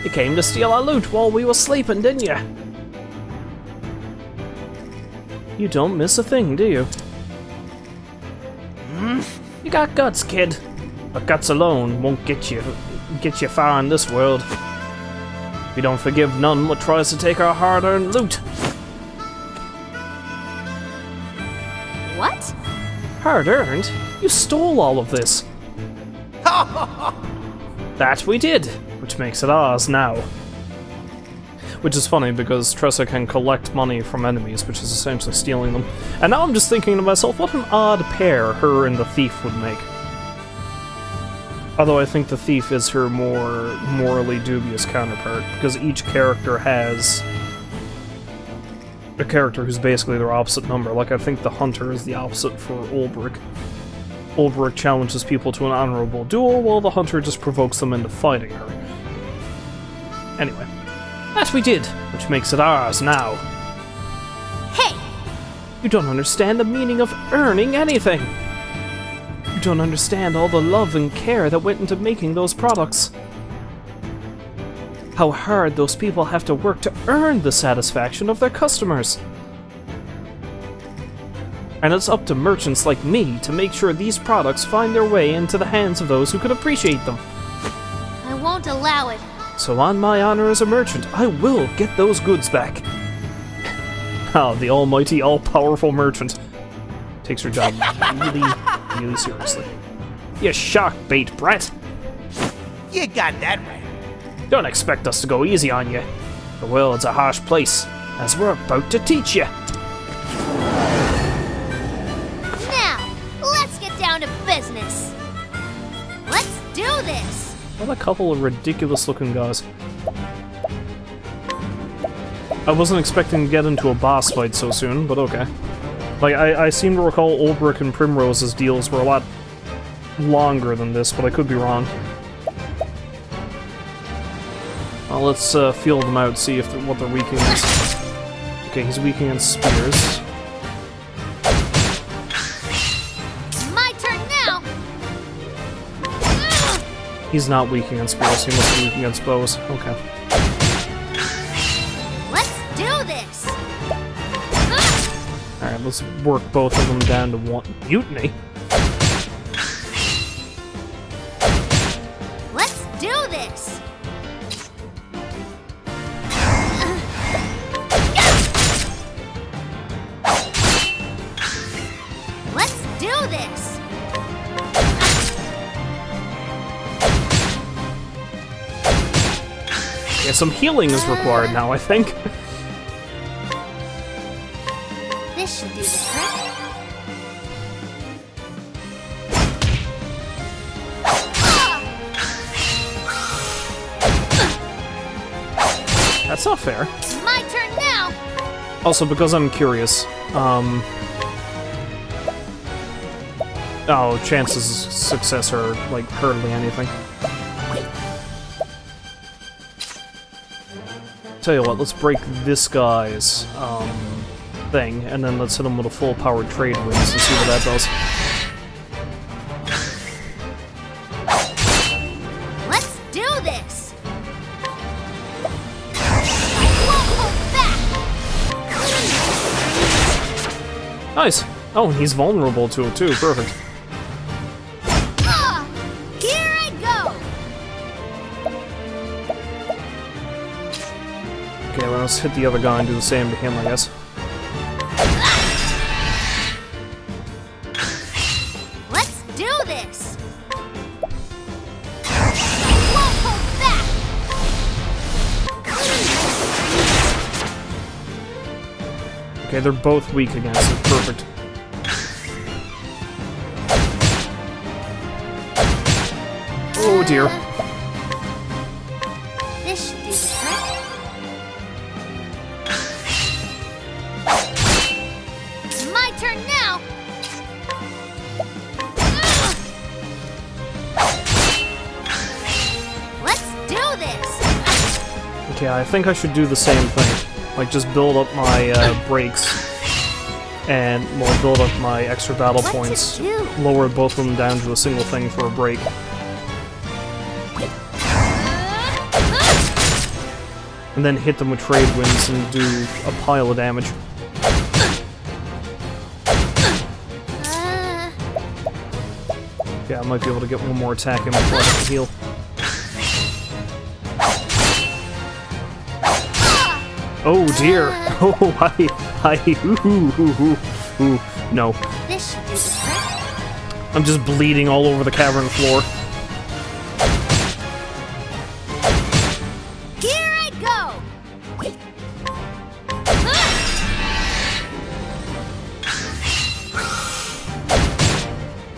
You came to steal our loot while we were sleeping, didn't you? You don't miss a thing, do you? You got guts, kid. But guts alone won't get you far in this world. We don't forgive none what tries to take our hard-earned loot. What? Hard-earned? You stole all of this. That we did, which makes it ours now. Which is funny because Tressa can collect money from enemies, which is essentially stealing them. And now I'm just thinking to myself, what an odd pair her and the thief would make. Although I think the thief is her more morally dubious counterpart, because each character has a character who's basically their opposite number. Like, I think the hunter is the opposite for Ulbrich. Ulbrich challenges people to an honorable duel, while the hunter just provokes them into fighting her. Anyway. That we did, which makes it ours now. Hey! You don't understand the meaning of earning anything. You don't understand all the love and care that went into making those products. How hard those people have to work to earn the satisfaction of their customers. And it's up to merchants like me to make sure these products find their way into the hands of those who could appreciate them. I won't allow it. So on my honor as a merchant, I will get those goods back. Oh, the almighty, all-powerful merchant. Takes her job really seriously. You shark bait, brat! You got that right. Don't expect us to go easy on you. The world's a harsh place, as we're about to teach you. Now, let's get down to business. Let's do this. What a couple of ridiculous-looking guys. I wasn't expecting to get into a boss fight so soon, but okay. Like, I seem to recall Ulbrich and Primrose's deals were a lot longer than this, but I could be wrong. Well, let's feel them out, see if what they're weak against. Okay, he's weak against spears. My turn now. He's not weak against spears, he must be weak against bows. Okay. Let's do this. Alright, let's work both of them down to one. Mutiny? Let's do this. Yeah, some healing is required now, I think. This should do the trick. That's not fair. My turn now. Also, because I'm curious, oh, chances of success are, like, hardly anything. Tell you what, let's break this guy's, thing, and then let's hit him with a full-powered trade winds and see what that does. Let's do this. I won't hold back. Nice! Oh, and he's vulnerable to it too, perfect. Here I go. Okay, well, let's hit the other guy and do the same to him, I guess. Let's do this. I won't hold back. Okay, they're both weak against it, perfect. Oh dear. This should do the trick. My turn now. Let's do this. Okay, I think I should do the same thing. Like, just build up my breaks and, well, build up my extra battle What to points. do? Lower both of them down to a single thing for a break. And then hit them with trade winds and do a pile of damage. Yeah, I might be able to get one more attack in before I have to heal. Oh dear! Oh, ooh, no. This should do the trick. I'm just bleeding all over the cavern floor. Here I go.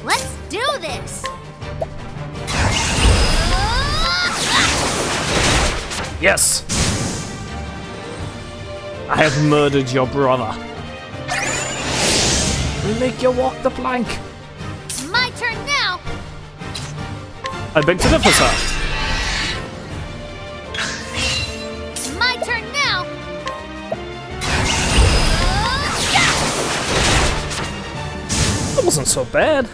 Let's do this. Yes! I have murdered your brother. We make you walk the plank. My turn now. I beg to differ, sir. My turn now. That wasn't so bad.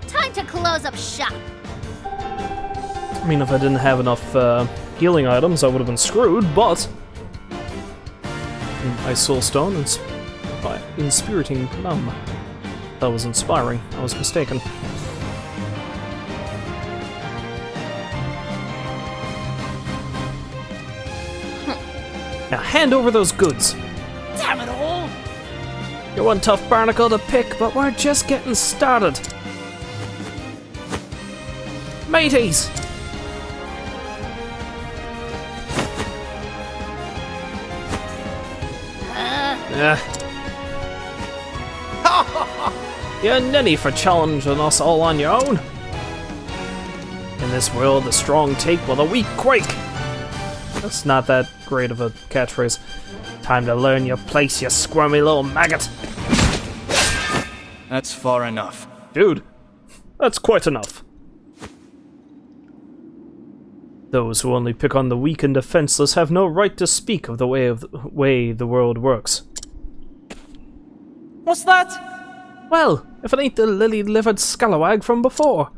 Time to close up shop. I mean, if I didn't have enough healing items, I would have been screwed, but... Ice Soul Stone and Inspiriting Plum. That was inspiring. I was mistaken. Now hand over those goods. Damn it all! You're one tough barnacle to pick, but we're just getting started. Mateys! You're ninny for challenging us all on your own. In this world, the strong take while the weak quake. That's not that great of a catchphrase. Time to learn your place, you squirmy little maggot. That's far enough. Dude, that's quite enough. Those who only pick on the weak and defenseless have no right to speak of the way the world works. What's that? Well, if it ain't the lily-livered scalawag from before.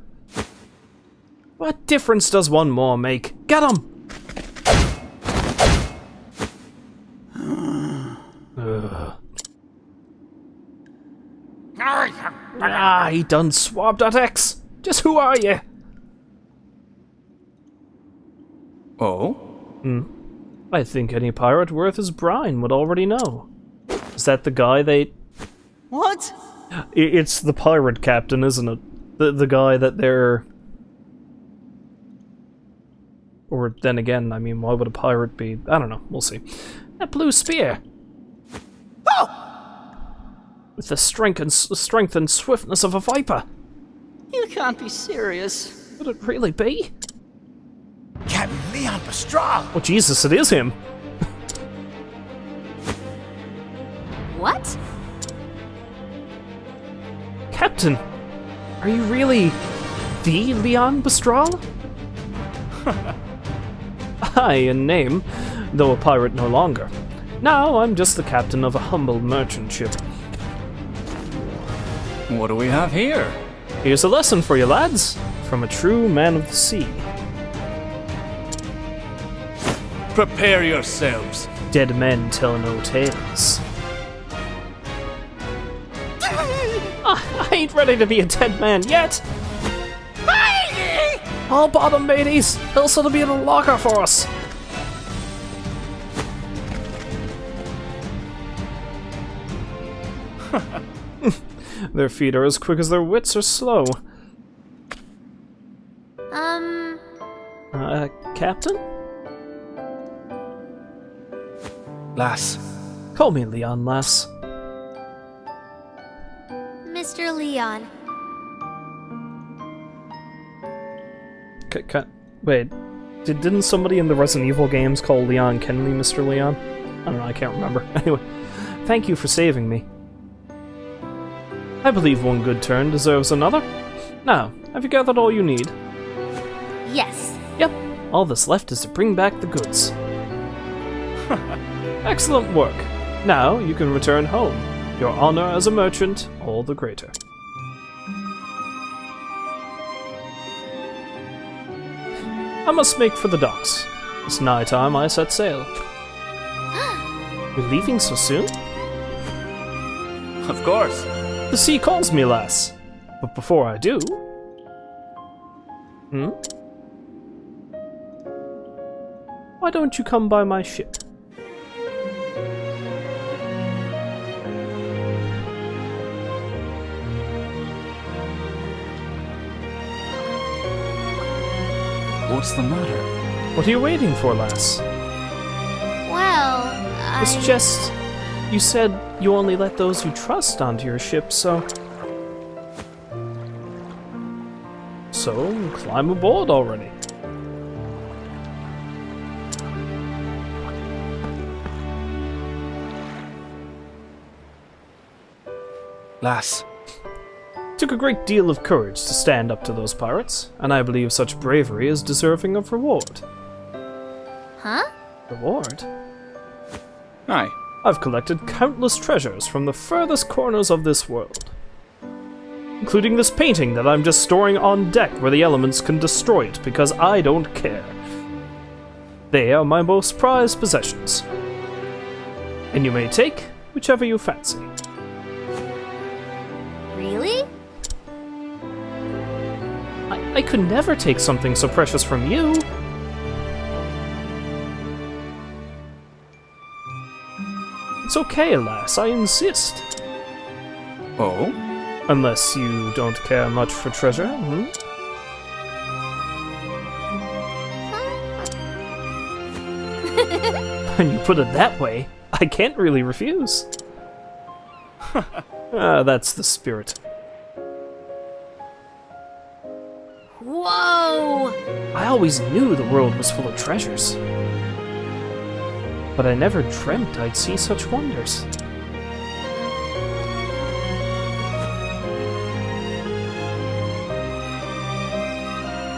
What difference does one more make? Get him! He done swabbed at X. Just who are you? Oh? I think any pirate worth his brine would already know. Is that the guy they... What? It's the pirate captain, isn't it? The guy that they're... Or then again, I mean, why would a pirate be? I don't know. We'll see. That blue spear. With the strength and swiftness of a viper. You can't be serious. Could it really be? Captain Leon Pastrana! Oh, Jesus, it is him. What? Captain, are you really the Leon Bastral? Aye, in name, though a pirate no longer. Now I'm just the captain of a humble merchant ship. What do we have here? Here's a lesson for you, lads, from a true man of the sea. Prepare yourselves. Dead men tell no tales. I ain't ready to be a dead man yet. All bottom, mateys. Hills'll be in a locker for us. Their feet are as quick as their wits are slow. Captain? Lass, Call me Leon, lass. Mr. Leon. Wait, didn't somebody in the Resident Evil games call Leon Kennedy Mr. Leon? I don't know, I can't remember. Anyway, thank you for saving me. I believe one good turn deserves another. Now, have you gathered all you need? Yes. Yep, all that's left is to bring back the goods. Excellent work. Now you can return home. Your honor as a merchant, all the greater. I must make for the docks. It's nigh time I set sail. You're leaving so soon? of course. The sea calls me, lass. But before I do... Why don't you come by my ship? What's the matter? What are you waiting for, lass? Well, It's just... You said you only let those you trust onto your ship, so... So, climb aboard already. Lass, Took a great deal of courage to stand up to those pirates, and I believe such bravery is deserving of reward. Huh? Reward? aye. I've collected countless treasures from the furthest corners of this world, including this painting that I'm just storing on deck where the elements can destroy it because I don't care. They are my most prized possessions, and you may take whichever you fancy. Really? I could never take something so precious from you. It's okay, lass, I insist. Oh? Unless you don't care much for treasure, When you put it that way, I can't really refuse. That's the spirit. Whoa! I always knew the world was full of treasures, but I never dreamt I'd see such wonders.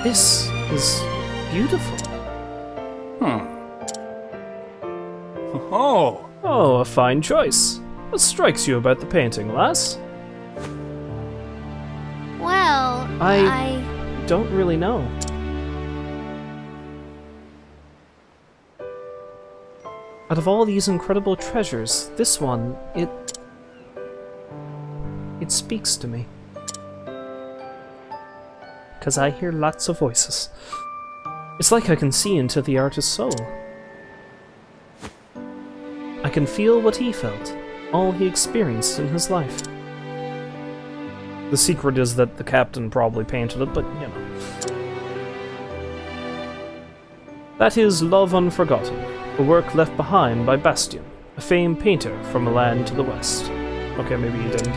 This is beautiful. Oh! Oh, a fine choice. What strikes you about the painting, lass? Well, I don't really know. Out of all these incredible treasures, this one, it speaks to me. 'Cause I hear lots of voices. It's like I can see into the artist's soul. I can feel what he felt, all he experienced in his life. The secret is that the captain probably painted it, but you know. That is Love Unforgotten, a work left behind by Bastian, a famed painter from a land to the west. Okay, maybe he didn't.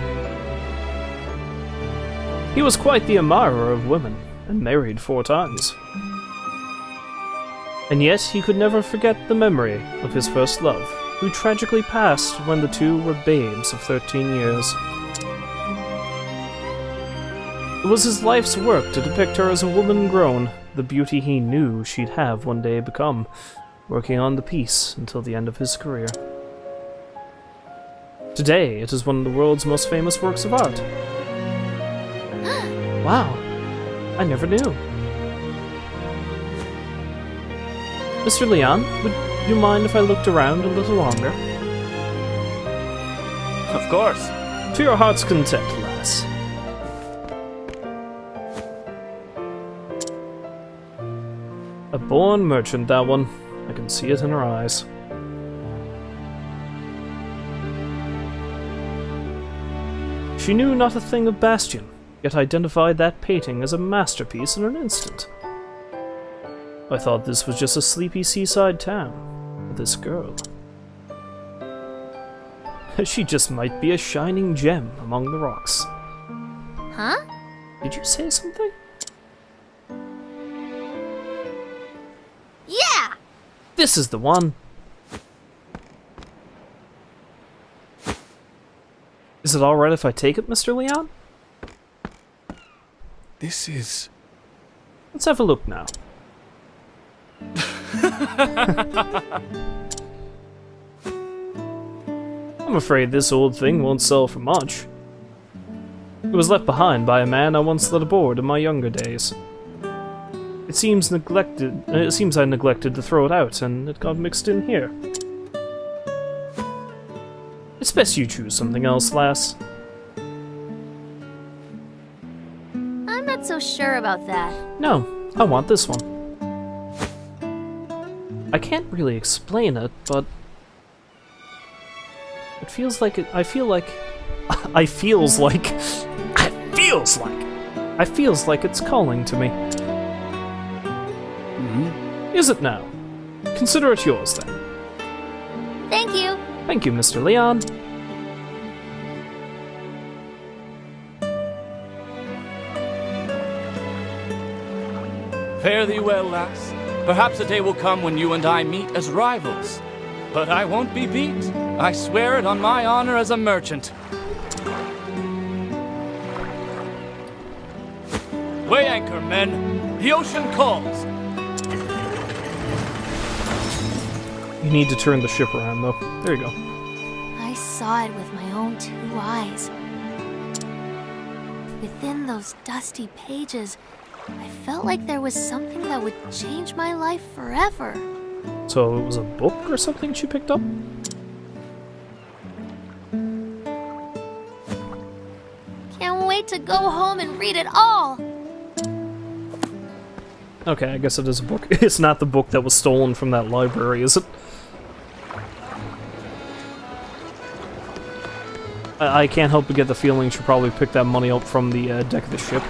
He was quite the admirer of women, and married 4 times. And yet he could never forget the memory of his first love, who tragically passed when the two were babes of 13 years. It was his life's work to depict her as a woman grown, the beauty he knew she'd have one day become, working on the piece until the end of his career. Today, it is one of the world's most famous works of art. Wow, I never knew. Mr. Leon, would you mind if I looked around a little longer? Of course. To your heart's content, lass. A born merchant, that one. I can see it in her eyes. She knew not a thing of Bastian, yet identified that painting as a masterpiece in an instant. I thought this was just a sleepy seaside town, but this girl... she just might be a shining gem among the rocks. Huh? Did you say something? Yeah! This is the one! Is it alright if I take it, Mr. Leon? This is... Let's have a look now. I'm afraid this old thing won't sell for much. It was left behind by a man I once led aboard in my younger days. It seems I neglected to throw it out, and it got mixed in here. It's best you choose something else, lass. I'm not so sure about that. No, I want this one. I can't really explain it, but it feels like it. I feels like it's calling to me. Is it now? Consider it yours then. Thank you. Thank you, Mr. Leon. Fare thee well, lass. Perhaps a day will come when you and I meet as rivals. But I won't be beat. I swear it on my honor as a merchant. Weigh anchor, men. The ocean calls. You need to turn the ship around, though. There you go. I saw it with my own 2 eyes. Within those dusty pages, I felt like there was something that would change my life forever. So it was a book or something she picked up? Can't wait to go home and read it all. Okay, I guess it is a book. It's not the book that was stolen from that library, is it? I can't help but get the feeling she probably picked that money up from the deck of the ship.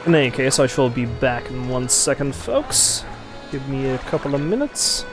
In any case, I shall be back in 1 second, folks. Give me a couple of minutes.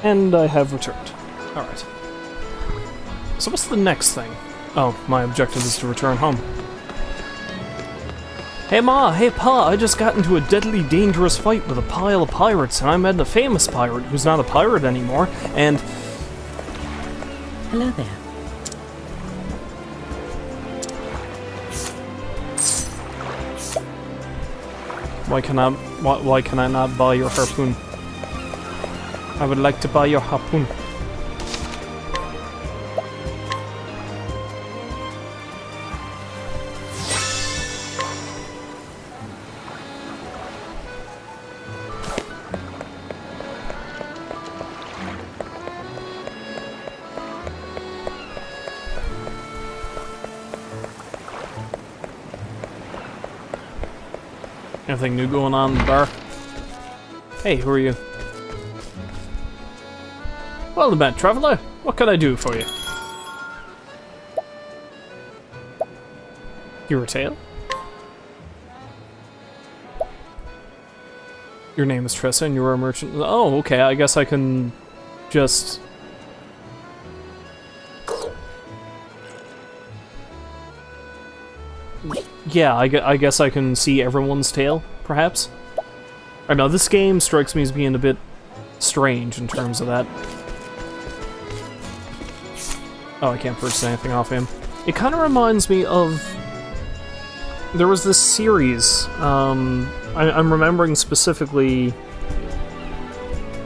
And I have returned. Alright. So what's the next thing? Oh, my objective is to return home. Hey Ma, hey Pa, I just got into a deadly dangerous fight with a pile of pirates, and I met a famous pirate who's not a pirate anymore, and... Hello there. Why can I not buy your harpoon? I would like to buy your harpoon. Anything new going on in the bar? Hey, who are you? Well met, traveler. What can I do for you? Your tale? Your name is Tressa and you are a merchant. Oh, okay, I guess I can just... Yeah, I guess I can see everyone's tale, perhaps? I know, this game strikes me as being a bit strange in terms of that. Oh, I can't purchase anything off him. It kind of reminds me of... There was this series, I'm remembering specifically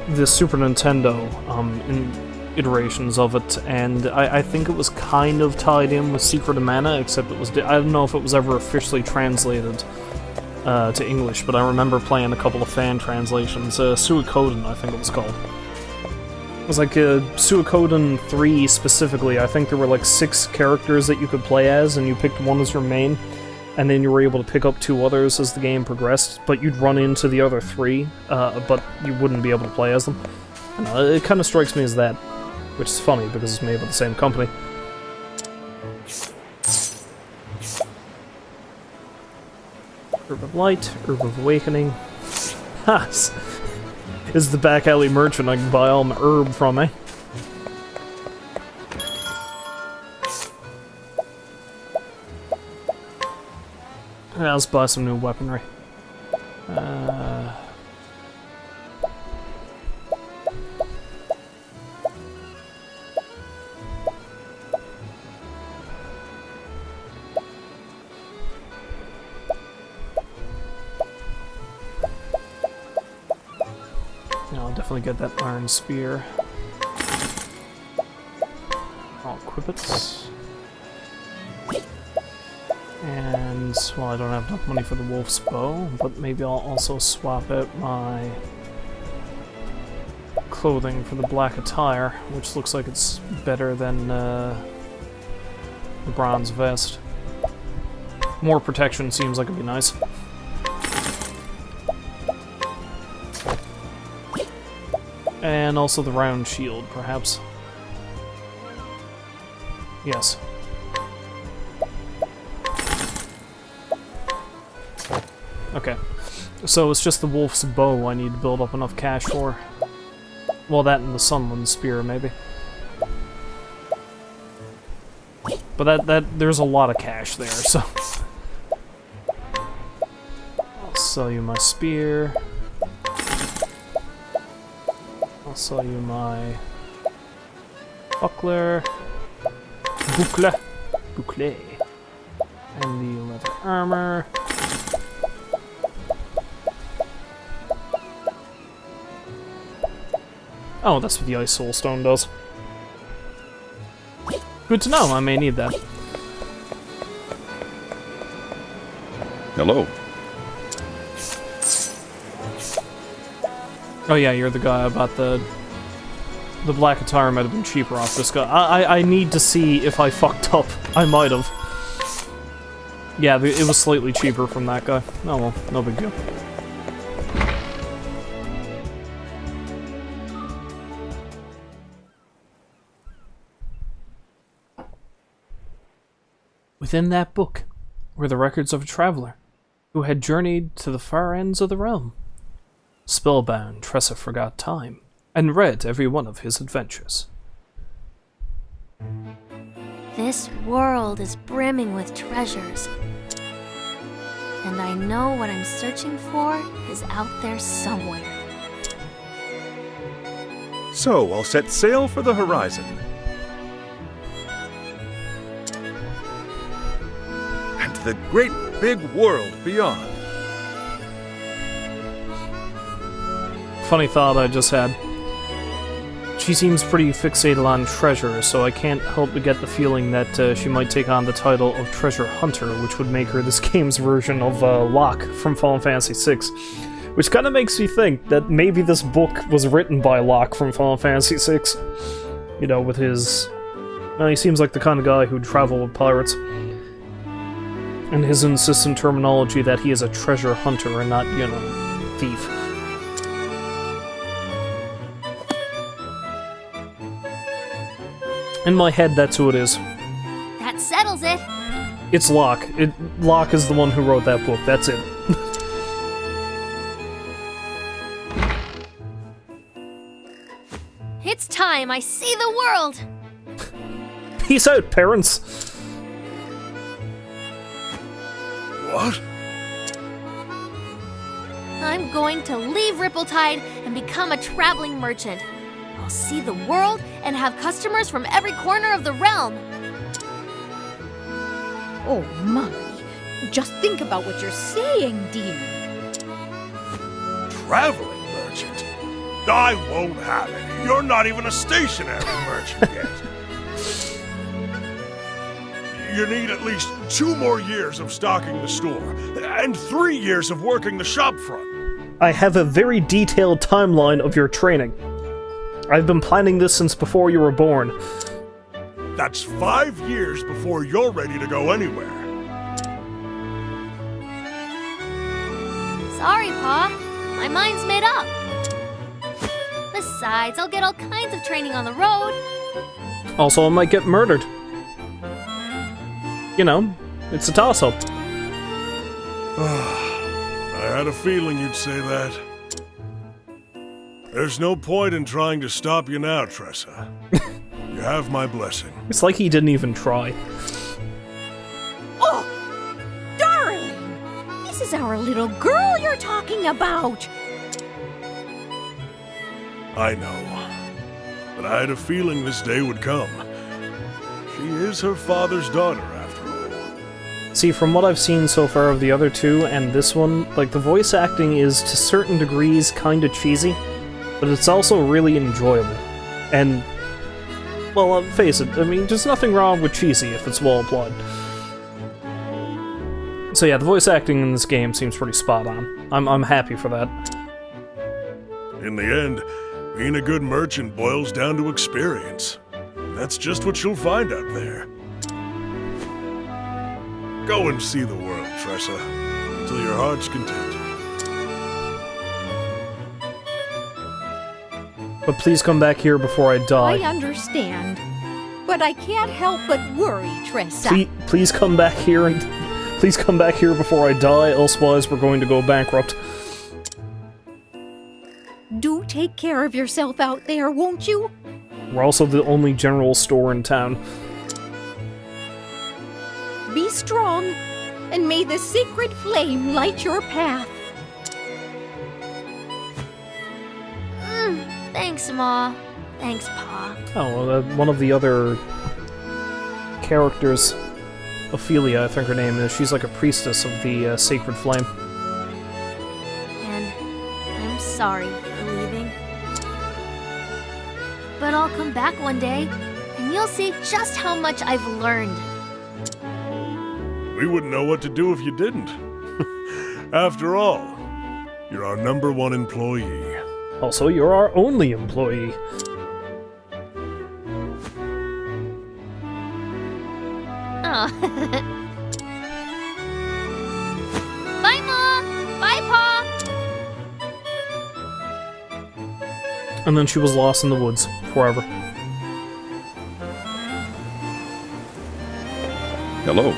the Super Nintendo iterations of it, and I think it was kind of tied in with Secret of Mana, except it was... I don't know if it was ever officially translated to English, but I remember playing a couple of fan translations. Suikoden, I think it was called. It was like Suikoden 3 specifically. I think there were like 6 characters that you could play as, and you picked one as your main, and then you were able to pick up 2 others as the game progressed, but you'd run into the other 3, but you wouldn't be able to play as them. It kind of strikes me as that, which is funny because it's made by the same company. Herb of Light, Herb of Awakening. Ha! This is the back alley merchant I can buy all my herb from, eh? Yeah, let's buy some new weaponry. I'll definitely get that iron spear. I'll equip it. And, well, I don't have enough money for the wolf's bow, but maybe I'll also swap out my clothing for the black attire, which looks like it's better than the bronze vest. More protection seems like it'd be nice. And also the round shield, perhaps. Yes. Okay. So it's just the wolf's bow I need to build up enough cash for. Well, that and the sunland spear, maybe. But there's a lot of cash there, so... I'll sell you my spear. I'll sell you my buckler. Boucle. And the leather armor. Oh, that's what the Ice Soul Stone does. Good to know, I may need that. Hello. Oh yeah, you're the guy about the black attire might have been cheaper off this guy. I need to see if I fucked up. I might have. Yeah, it was slightly cheaper from that guy. Oh well, no big deal. Within that book were the records of a traveler who had journeyed to the far ends of the realm. Spellbound, Tressa forgot time, and read every one of his adventures. This world is brimming with treasures. And I know what I'm searching for is out there somewhere. So I'll set sail for the horizon. And to the great big world beyond. Funny thought I just had. She seems pretty fixated on treasure, so I can't help but get the feeling that she might take on the title of Treasure Hunter, which would make her this game's version of Locke from Final Fantasy VI. Which kind of makes me think that maybe this book was written by Locke from Final Fantasy VI. You know, with his... he seems like the kind of guy who'd travel with pirates. And his insistent terminology that he is a treasure hunter and not, you know, thief. In my head, that's who it is. That settles it. It's Locke. Locke is the one who wrote that book. That's it. It's time I see the world. Peace out, parents. What? I'm going to leave Rippletide and become a traveling merchant. I'll see the world and have customers from every corner of the realm. Oh, Mommy, just think about what you're saying, dear. Traveling merchant? I won't have it. You're not even a stationary merchant yet. You need at least 2 more years of stocking the store, and 3 years of working the shop front. I have a very detailed timeline of your training. I've been planning this since before you were born. That's 5 years before you're ready to go anywhere. Sorry, Pa. My mind's made up. Besides, I'll get all kinds of training on the road. Also, I might get murdered. You know, it's a toss-up. I had a feeling you'd say that. There's no point in trying to stop you now, Tressa. You have my blessing. It's like he didn't even try. Oh, darling! This is our little girl you're talking about! I know. But I had a feeling this day would come. She is her father's daughter, after all. See, from what I've seen so far of the other two and this one, like, the voice acting is, to certain degrees, kinda cheesy, but it's also really enjoyable. And, well, face it, I mean, there's nothing wrong with cheesy if it's well applied. So yeah, the voice acting in this game seems pretty spot on. I'm happy for that. In the end, being a good merchant boils down to experience. That's just what you'll find out there. Go and see the world, Tressa, till your heart's content. But please come back here before I die. I understand, but I can't help but worry, Tressa. Please come back here and... Please come back here before I die, elsewise we're going to go bankrupt. Do take care of yourself out there, won't you? We're also the only general store in town. Be strong, and may the sacred flame light your path. Thanks, Ma. Thanks, Pa. Oh, one of the other characters, Ophelia, I think her name is, she's like a priestess of the sacred flame. And I'm sorry for leaving. But I'll come back one day, and you'll see just how much I've learned. We wouldn't know what to do if you didn't. After all, you're our #1 employee. Also, you're our only employee. Oh. Bye, Ma! Bye, Pa! And then she was lost in the woods, forever. Hello.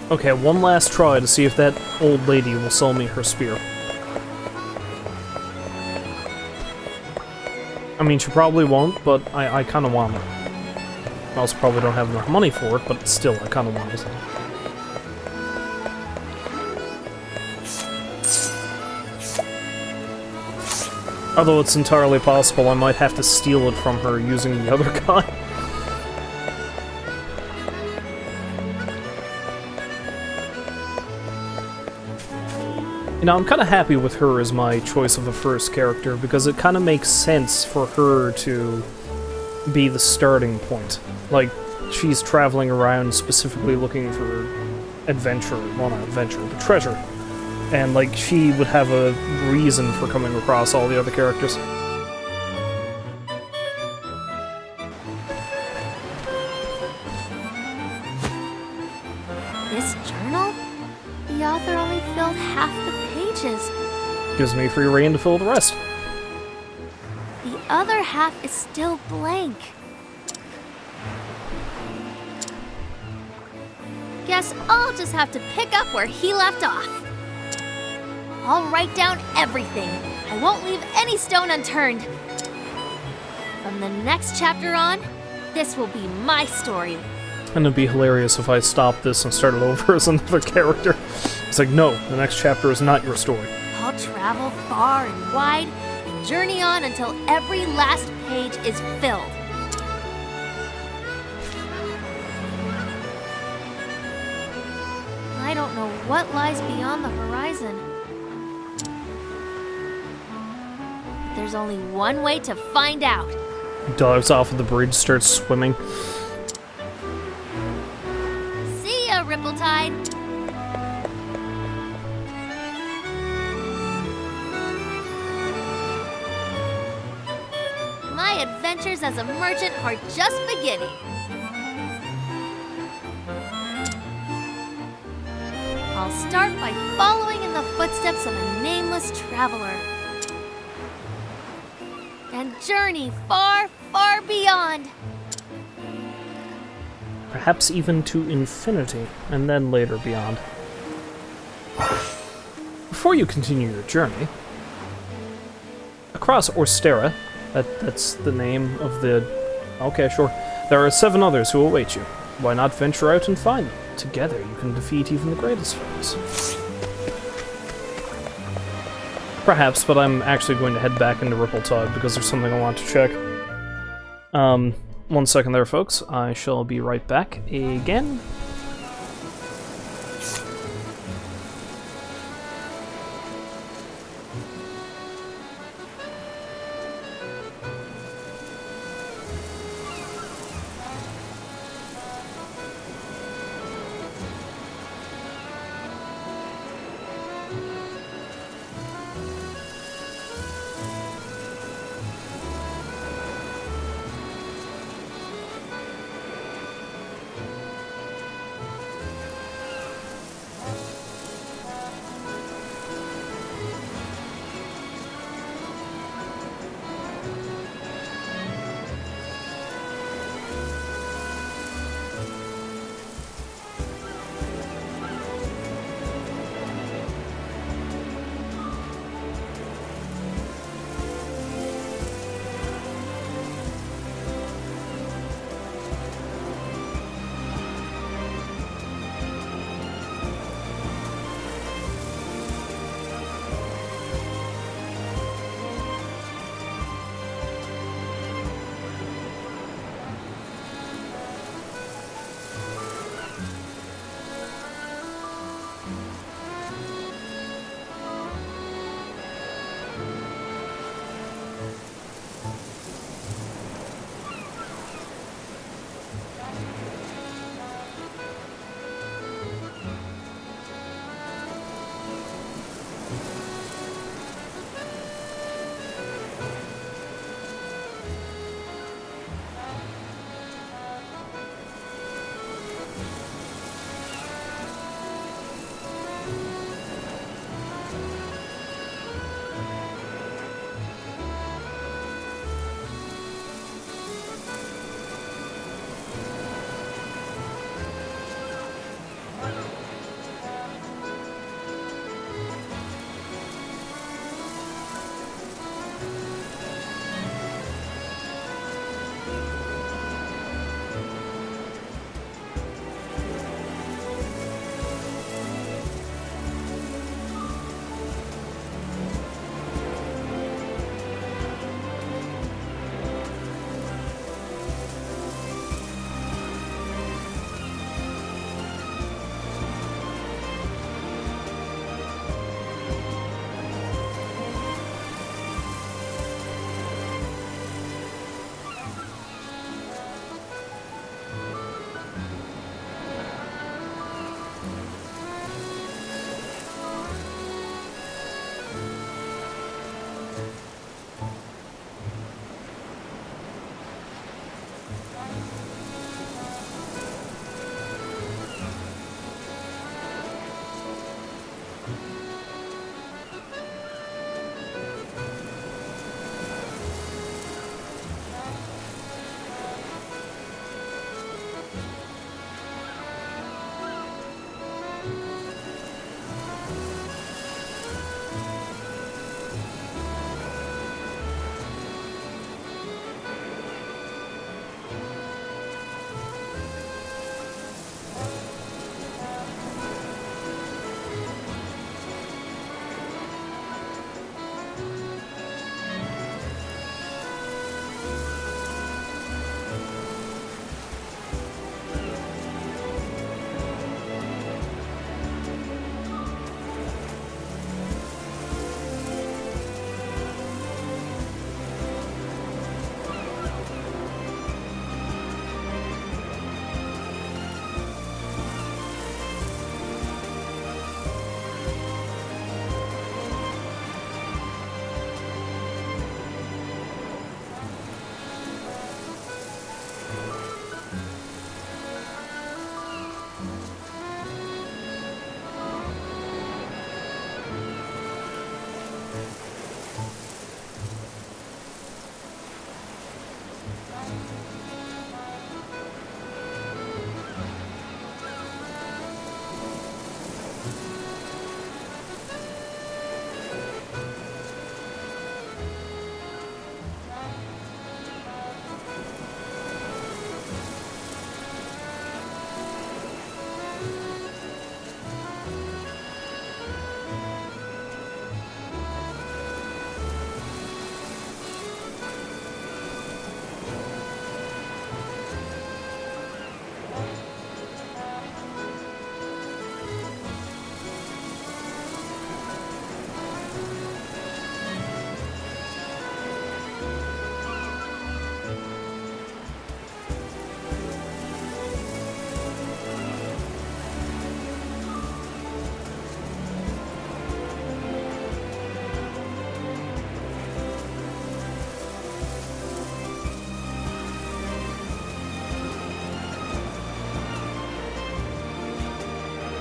Okay, one last try to see if that old lady will sell me her spear. I mean, she probably won't, but I kind of want it. I also probably don't have enough money for it, but still, I kind of want it. Although it's entirely possible I might have to steal it from her using the other guy. You know, I'm kind of happy with her as my choice of a first character, because it kind of makes sense for her to be the starting point. Like, she's traveling around specifically looking for adventure, well not adventure, but treasure. And, like, she would have a reason for coming across all the other characters. This journal? The author only filled half the pages. Gives me free reign to fill the rest. The other half is still blank. Guess I'll just have to pick up where he left off. I'll write down everything. I won't leave any stone unturned. From the next chapter on, this will be my story. And it'd be hilarious if I stopped this and started over as another character. It's like, no, the next chapter is not your story. I'll travel far and wide and journey on until every last page is filled. I don't know what lies beyond the horizon. But there's only one way to find out. Dives off of the bridge, starts swimming. See ya, Ripple-Tide. My adventures as a merchant are just beginning. I'll start by following in the footsteps of a nameless traveler. And journey far, far beyond. Perhaps even to infinity, and then later beyond. Before you continue your journey, across Orstera, that's the name of the... Okay, sure. There are 7 others who await you. Why not venture out and find them? Together you can defeat even the greatest foes. Perhaps, but I'm actually going to head back into Ripple-Tide because there's something I want to check. 1 second there, folks. I shall be right back again.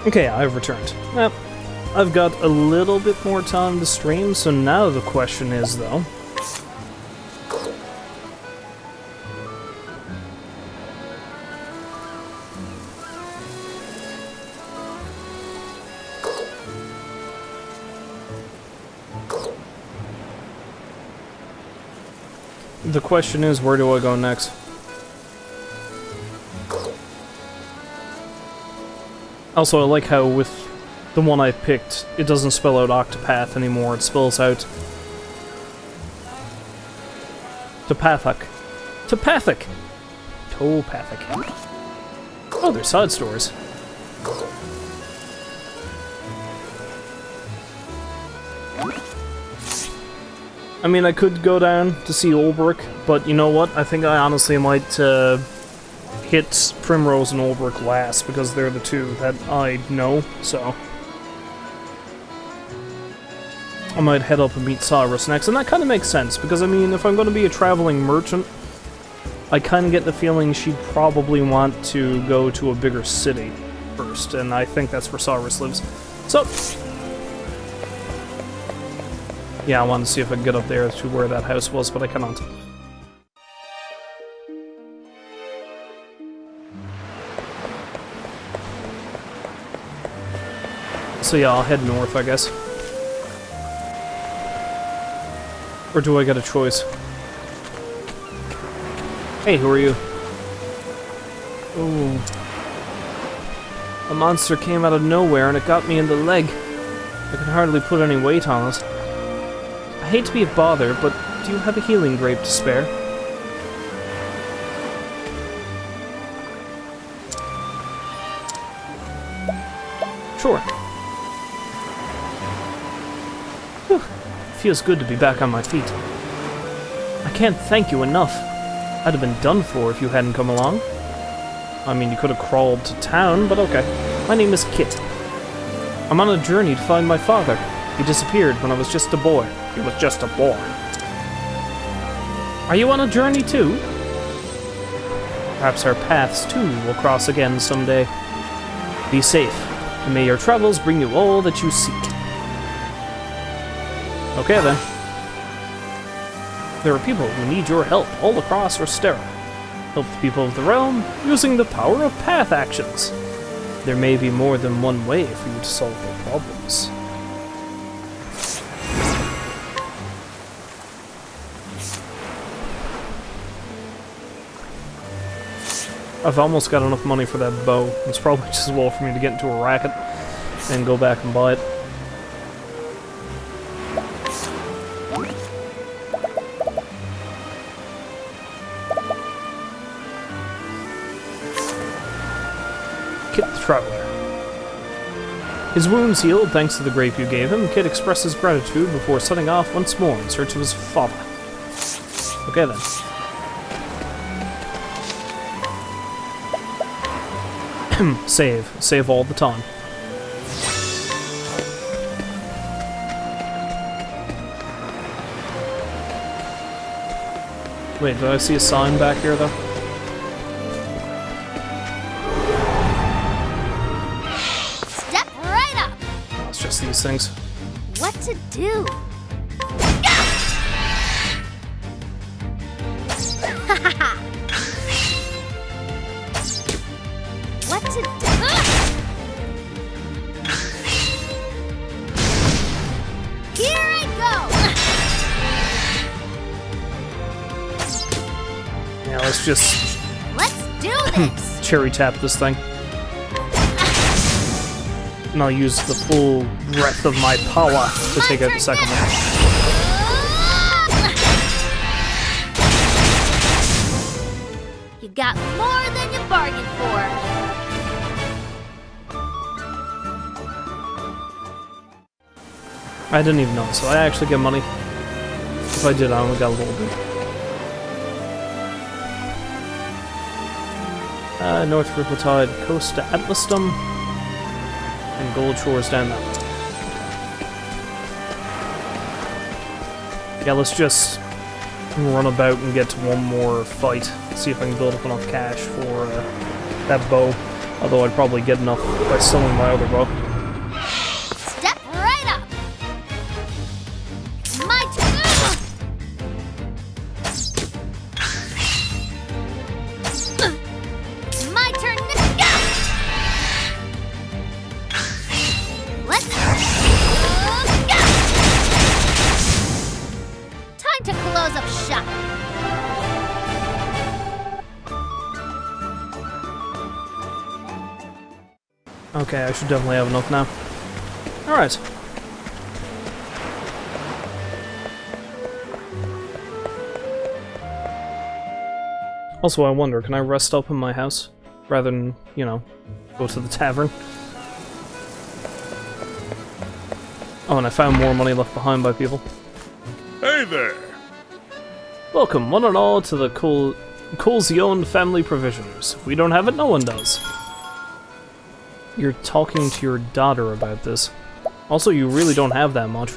Okay, I've returned. Yep. I've got a little bit more time to stream, so now the question is, though... The question is, where do I go next? Also, I like how with the one I picked, it doesn't spell out Octopath anymore, it spells out... Topathic. Topathic! Topathic. Oh, they're side stories. I mean, I could go down to see Olberic, but you know what? I think I honestly might hit Primrose and Olberic last, because they're the two that I know, so... I might head up and meet Cyrus next, and that kind of makes sense, because I mean, if I'm going to be a traveling merchant, I kind of get the feeling she'd probably want to go to a bigger city first, and I think that's where Cyrus lives. So... yeah, I wanted to see if I could get up there to where that house was, but I cannot. So yeah, I'll head north, I guess. Or do I get a choice? Hey, who are you? Ooh. A monster came out of nowhere and it got me in the leg. I can hardly put any weight on it. I hate to be a bother, but do you have a healing grape to spare? Sure. Whew. Feels good to be back on my feet. I can't thank you enough. I'd have been done for if you hadn't come along. I mean, you could have crawled to town, but okay. My name is Kit. I'm on a journey to find my father. He disappeared when I was just a boy. He was just a boy. Are you on a journey too? Perhaps our paths too will cross again someday. Be safe, and may your travels bring you all that you seek. Okay then. There are people who need your help all across Rostera. Help the people of the realm using the power of path actions. There may be more than one way for you to solve their problems. I've almost got enough money for that bow. It's probably just as well for me to get into a racket and go back and buy it. Kit the Traveler. His wounds healed thanks to the grape you gave him. Kit expresses gratitude before setting off once more in search of his father. Okay then. Save. Save all the time. Wait, did I see a sign back here, though? Step right up! Oh, it's just these things. What to do? What to do? Here I go! Yeah, let's just Let's do this! cherry tap this thing. And I'll use the full breadth of my power to take out the second one. You got more than you bargained for. I didn't even know, so I actually get money. If I did, I only got a little bit. North Rippletide, coast to Atlastum, and Gold Shores down that way. Yeah, let's just run about and get to one more fight. See if I can build up enough cash for that bow. Although I'd probably get enough by selling my other bow. Step right up. It's my turn. It's my turn to go. Let's go. Time to close up shop. Okay, I should definitely have enough now. Alright. Also, I wonder, can I rest up in my house? Rather than, you know, go to the tavern? Oh, and I found more money left behind by people. Hey there! Welcome, one and all, to the Colzione Family Provisioners. If we don't have it, no one does. You're talking to your daughter about this. Also, you really don't have that much.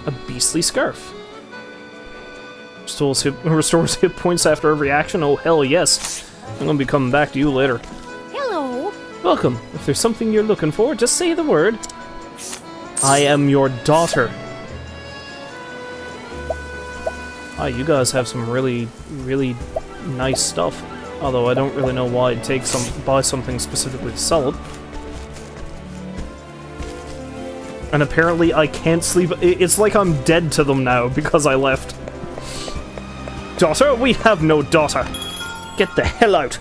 A beastly scarf. Restores hit points after every action? Oh, hell yes. I'm gonna be coming back to you later. Hello. Welcome. If there's something you're looking for, just say the word. I am your daughter. Ah, you guys have some really, really nice stuff. Although I don't really know why I'd buy something specifically to sell it. And apparently I can't sleep. It's like I'm dead to them now because I left. Daughter? We have no daughter. Get the hell out.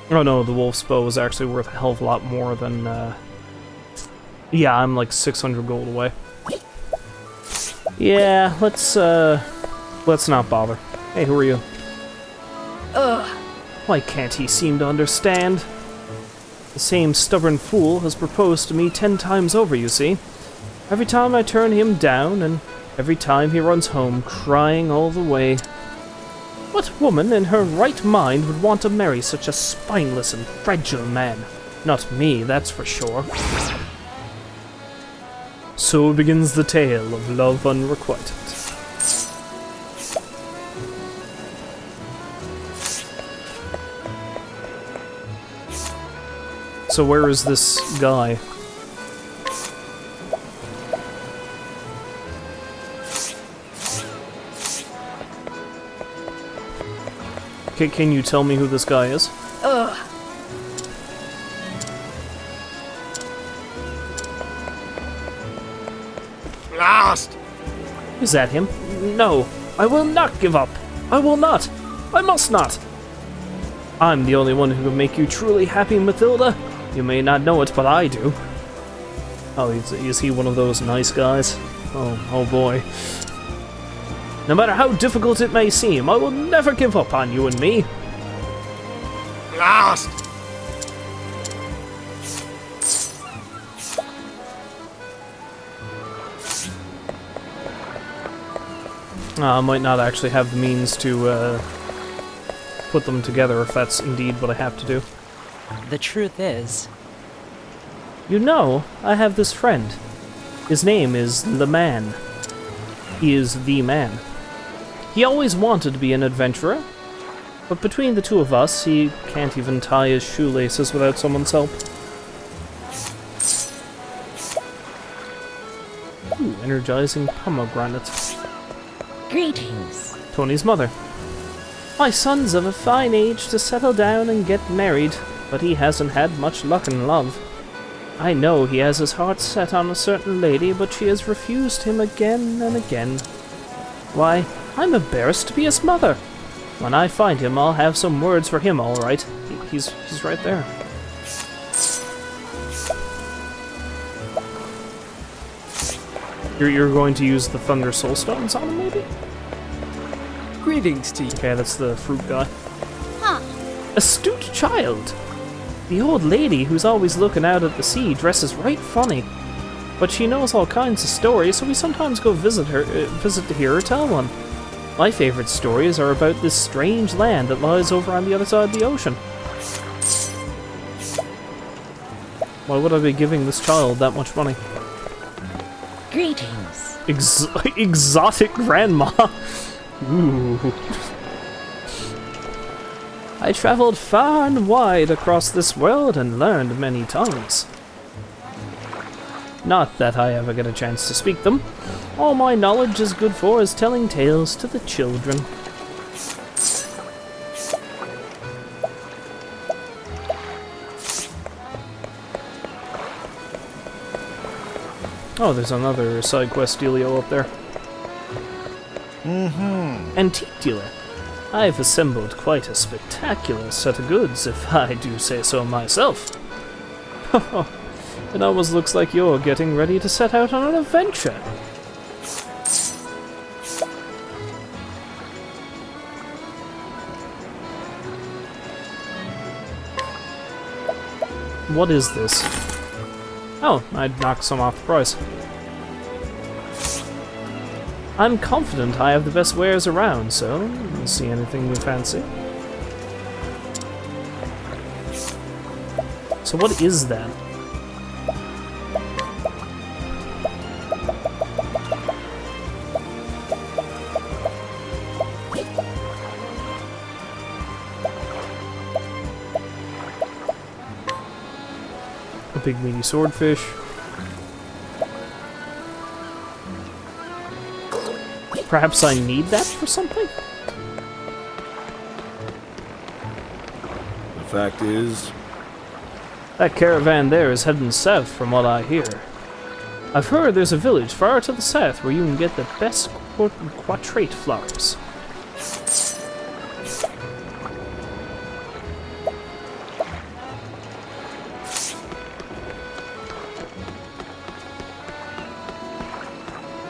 Oh no, the wolf's bow is actually worth a hell of a lot more than, yeah, I'm like 600 gold away. Yeah, let's not bother. Hey, who are you? Ugh. Why can't he seem to understand? The same stubborn fool has proposed to me 10 times over, you see. Every time I turn him down, and every time he runs home crying all the way. What woman in her right mind would want to marry such a spineless and fragile man? Not me, that's for sure. So begins the tale of love unrequited. So where is this guy? Can you tell me who this guy is? Ugh. Lost! Is that him? No, I will not give up. I will not. I must not. I'm the only one who can make you truly happy, Mathilda. You may not know it, but I do. Oh, is he one of those nice guys? Oh boy. No matter how difficult it may seem, I will never give up on you and me. Lost! I might not actually have the means to put them together if that's indeed what I have to do. The truth is, You know, I have this friend. His name is the Man. He is the man. He always wanted to be an adventurer, but between the two of us, he can't even tie his shoelaces without someone's help. Ooh, energizing pomegranate. greetings. Tony's mother. My son's of a fine age to settle down and get married, but he hasn't had much luck in love. I know he has his heart set on a certain lady, but she has refused him again and again. Why, I'm embarrassed to be his mother. When I find him, I'll have some words for him, all right. He's right there. You're going to use the Thunder Soul Stones on him, maybe? Greetings to you. Okay, that's the fruit guy. Huh. Astute child! The old lady who's always looking out at the sea dresses right funny. But she knows all kinds of stories, so we sometimes go visit to hear her tell one. My favorite stories are about this strange land that lies over on the other side of the ocean. Why would I be giving this child that much money? Greetings. Exotic grandma. Ooh. I traveled far and wide across this world and learned many tongues. Not that I ever get a chance to speak them. All my knowledge is good for is telling tales to the children. Oh, there's another side quest dealio up there. Antique dealer. I've assembled quite a spectacular set of goods, if I do say so myself. It almost looks like you're getting ready to set out on an adventure. What is this? Oh, I'd knocked some off the price. I'm confident I have the best wares around, so we'll see anything you fancy. So what is that? A big meaty swordfish. Perhaps I need that for something? The fact is, that caravan there is heading south from what I hear. I've heard there's a village far to the south where you can get the best quartrate flowers.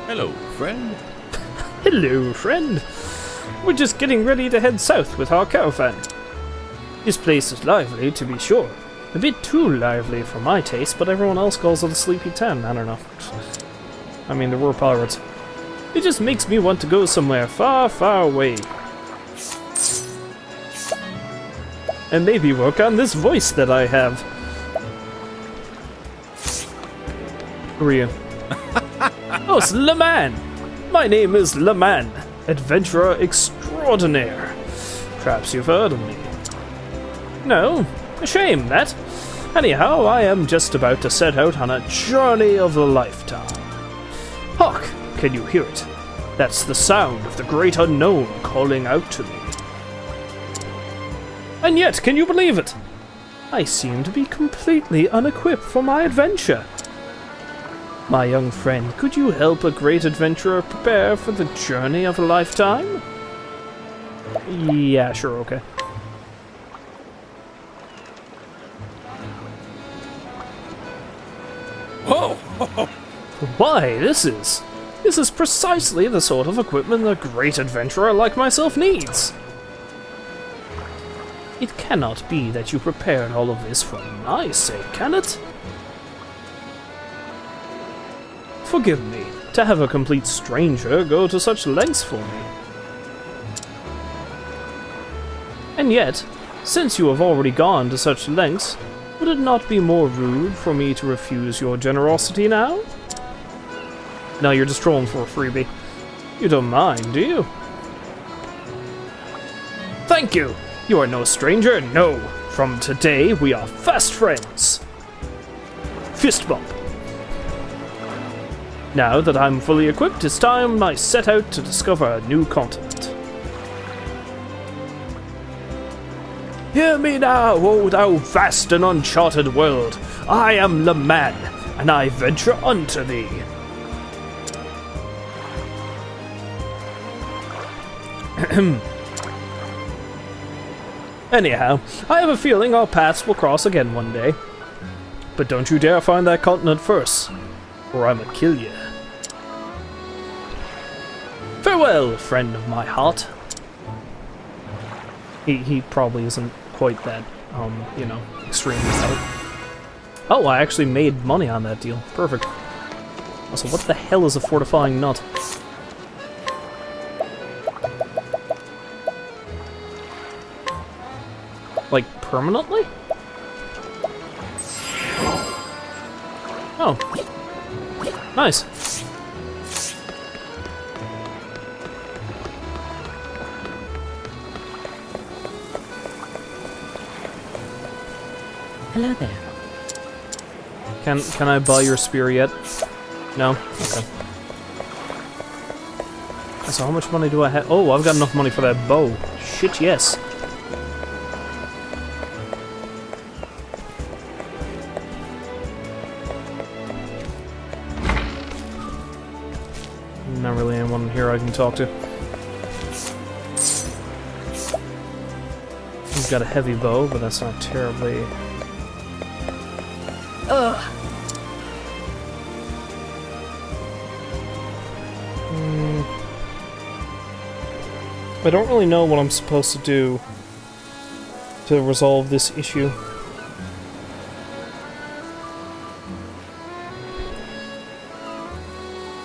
hello, friend. Hello, friend. We're just getting ready to head south with our caravan. This place is lively, to be sure. A bit too lively for my taste, but everyone else calls it a sleepy town. I don't know. I mean, there were pirates. It just makes me want to go somewhere far, far away. And maybe work on this voice that I have. Who are you? Oh, it's Le Man! My name is Le Man, adventurer extraordinaire. Perhaps you've heard of me. No, a shame that. Anyhow, I am just about to set out on a journey of a lifetime. Hark, can you hear it? That's the sound of the great unknown calling out to me. And yet, can you believe it? I seem to be completely unequipped for my adventure. My young friend, could you help a great adventurer prepare for the journey of a lifetime? Yeah, sure, okay. Whoa! Why, this is precisely the sort of equipment a great adventurer like myself needs. It cannot be that you prepared all of this for my sake, can it? Forgive me, to have a complete stranger go to such lengths for me. And yet, since you have already gone to such lengths, would it not be more rude for me to refuse your generosity now? No, you're just trolling for a freebie. You don't mind, do you? Thank you! You are no stranger, no! From today, we are fast friends! Fist bump. Now that I'm fully equipped, it's time I set out to discover a new continent. Hear me now, O thou vast and uncharted world. I am Le Man, and I venture unto thee. Anyhow, I have a feeling our paths will cross again one day. But don't you dare find that continent first, or I'ma kill you. Farewell, friend of my heart. He probably isn't quite that, you know, extreme as that. Oh, I actually made money on that deal. Perfect. Also, what the hell is a fortifying nut? Like, permanently? Oh. Nice. Hello there. Can I buy your spear yet? No? Okay. So how much money do I have? Oh, I've got enough money for that bow. Shit, yes. Not really anyone here I can talk to. He's got a heavy bow, but that's not terribly... Ugh. I don't really know what I'm supposed to do to resolve this issue.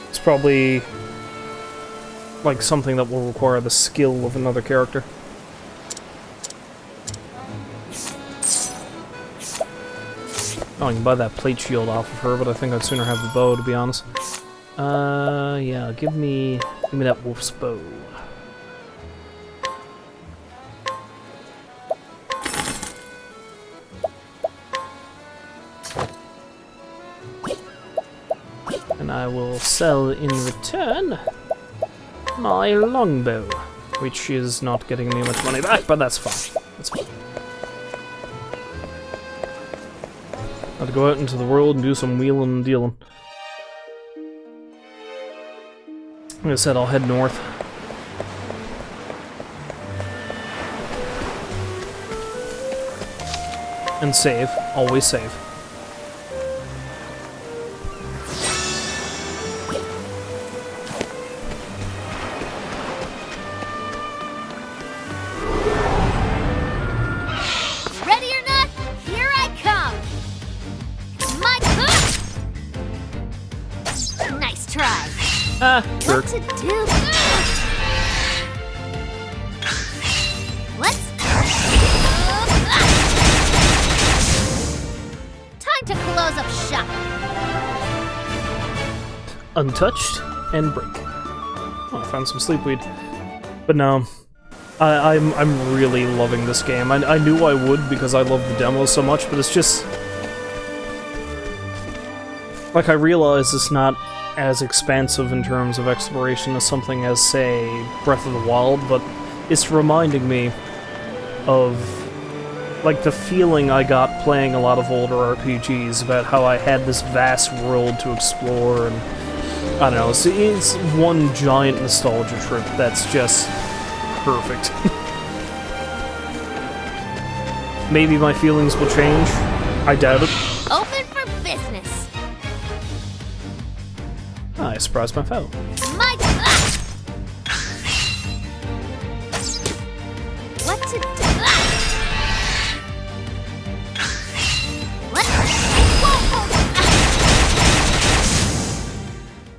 It's probably like something that will require the skill of another character. Oh, I can buy that plate shield off of her, but I think I'd sooner have the bow, to be honest. Yeah, give me that wolf's bow. And I will sell in return my longbow, which is not getting me much money back, but that's fine. That's fine. I'll go out into the world and do some wheeling and dealing. Like I said, I'll head north. And save. Always save. Ready or not, here I come! My nice try. Jerk. What to do? Let's... Time to close up shop. Untouched and break. Oh, I found some sleepweed. But no, I'm really loving this game. I knew I would because I love the demos so much, but it's just... Like, I realize it's not as expansive in terms of exploration as something as, say, Breath of the Wild, but it's reminding me of, like, the feeling I got playing a lot of older RPGs about how I had this vast world to explore, and I don't know, it's one giant nostalgia trip that's just perfect. Maybe my feelings will change. I doubt it. Open for business. I surprised my foe. My... What to do? What?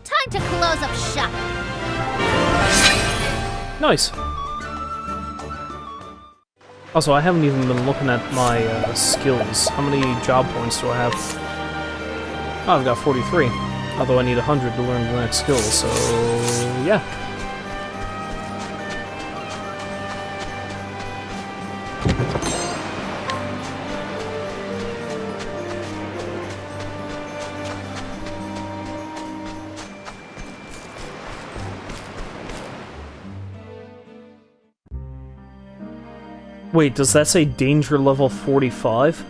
Time to close up shop. Nice. Also, I haven't even been looking at my skills. How many job points do I have? Oh, I've got 43. Although I need 100 to learn the next skill, so... yeah. Wait, does that say danger level 45?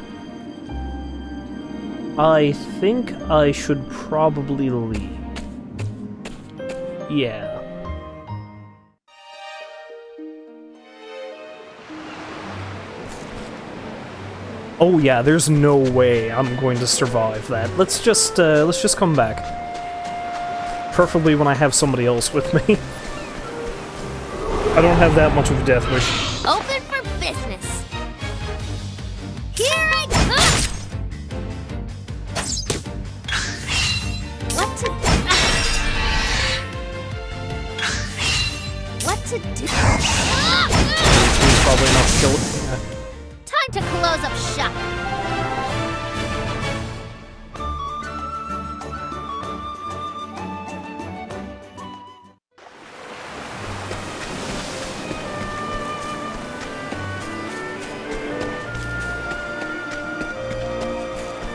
I think I should probably leave. Yeah. Oh yeah, there's no way I'm going to survive that. Let's just come back. Preferably when I have somebody else with me. I don't have that much of a death wish. Open for business. Here I come. What to do? What to do? He's probably enough to kill it. Yeah. Time to close up shop.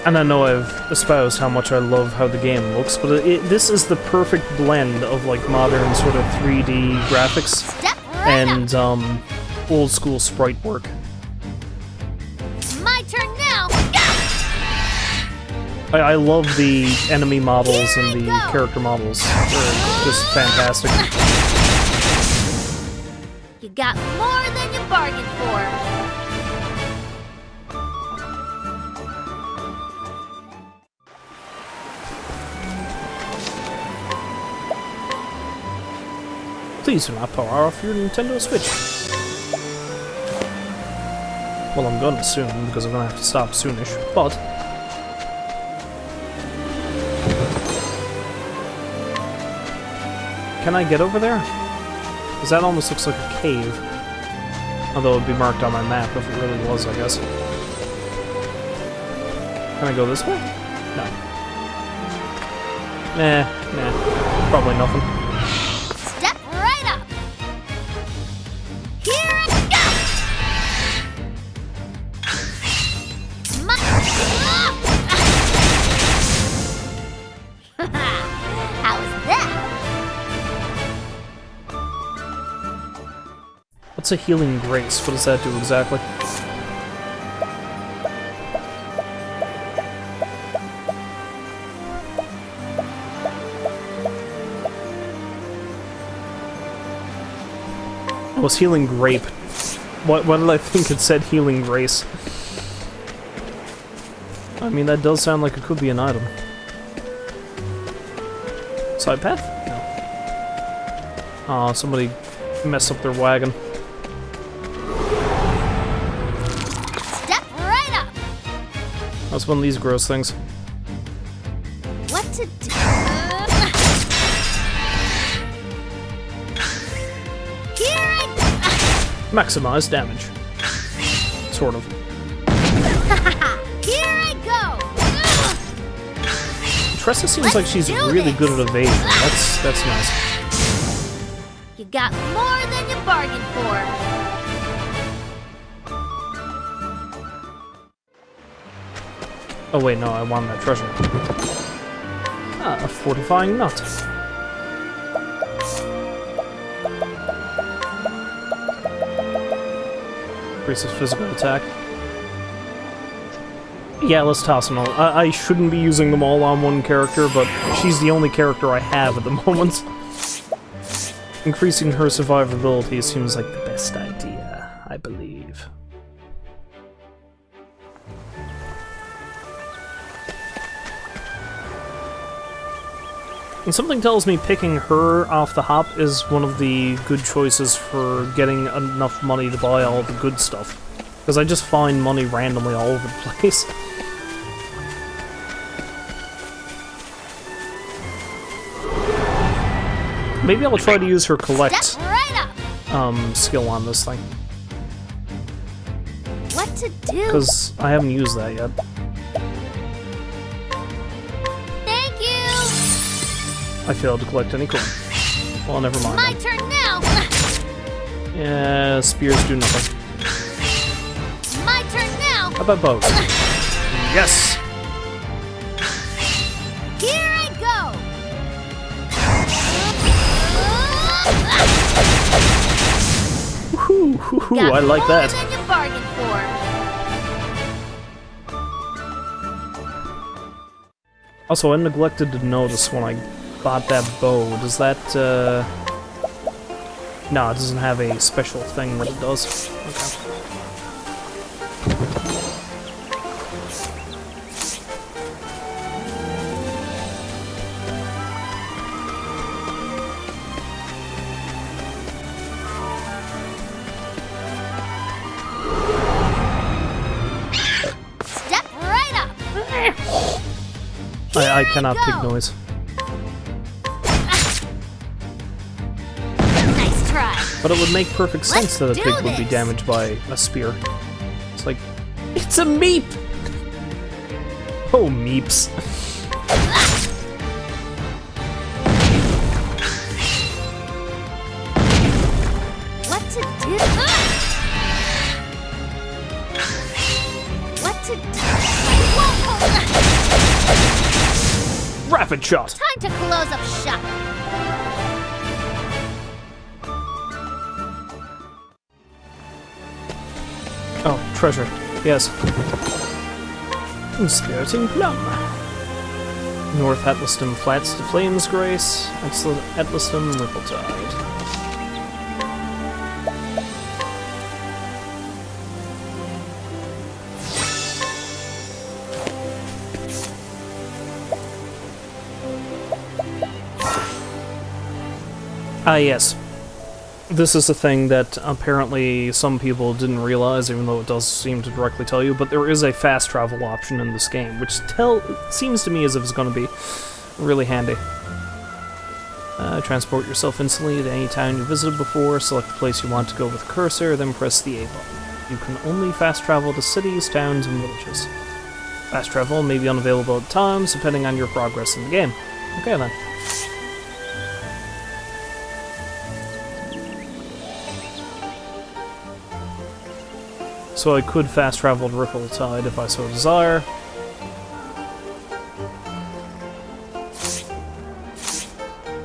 And I know I've espoused how much I love how the game looks, but this is the perfect blend of like modern sort of 3D graphics and old school sprite work. My turn now. I love the enemy models and the character models. They're just fantastic. You got more than you bargained for. Please do not power off your Nintendo Switch. Well, I'm gonna soon, because I'm gonna have to stop soonish, but... Can I get over there? Because that almost looks like a cave. Although it would be marked on my map if it really was, I guess. Can I go this way? No. Nah. Probably nothing. Step right up. Here I go. How was that? What's a healing grace? What does that do exactly? Oh, it's healing grape. What did I think it said healing grace? I mean, that does sound like it could be an item. Side path? No. Aw, somebody messed up their wagon. Step right up. That's one of these gross things. What to do? Here I Maximize damage. Sort of. Here I go. Tressa seems like she's really good at evasion. That's nice. You got more than you bargained for. Oh wait, no, I wanted that treasure. Ah, a fortifying nut. Increases physical attack. Yeah, let's toss them all. I shouldn't be using them all on one character, but she's the only character I have at the moment. Increasing her survivability seems like the best idea, I believe. And something tells me picking her off the hop is one of the good choices for getting enough money to buy all the good stuff. Because I just find money randomly all over the place. Maybe I'll try to use her collect skill on this thing. What to do? Because I haven't used that yet. Thank you. I failed to collect any coin. Well, never mind. My turn now. Yeah, spears do nothing. My turn now. How about bows? Yes! Here I go. Woohoo! I like that. More than you bargained for. Also, I neglected to notice when I bought that bow. Does that, No, it doesn't have a special thing that it does. Okay. Step right up. I cannot pick noise. Nice try. But it would make perfect sense that a do pig would be this. damaged by a spear. It's like, it's a meep! Oh, meeps. What to do? What to do? Whoa. stupid shot! Time to close up shop. Oh, treasure. Yes. Inspiriting Plum. North Atlaston Flats to Flames Grace. Atlaston Ripple-Tide. Ah, yes. This is a thing that apparently some people didn't realize, even though it does seem to directly tell you, but there is a fast travel option in this game, which seems to me as if it's going to be really handy. Transport yourself instantly to any town you visited before, select the place you want to go with a cursor, then press the A button. You can only fast travel to cities, towns, and villages. Fast travel may be unavailable at times, depending on your progress in the game. Okay then. So I could fast travel to Ripple-Tide if I so desire.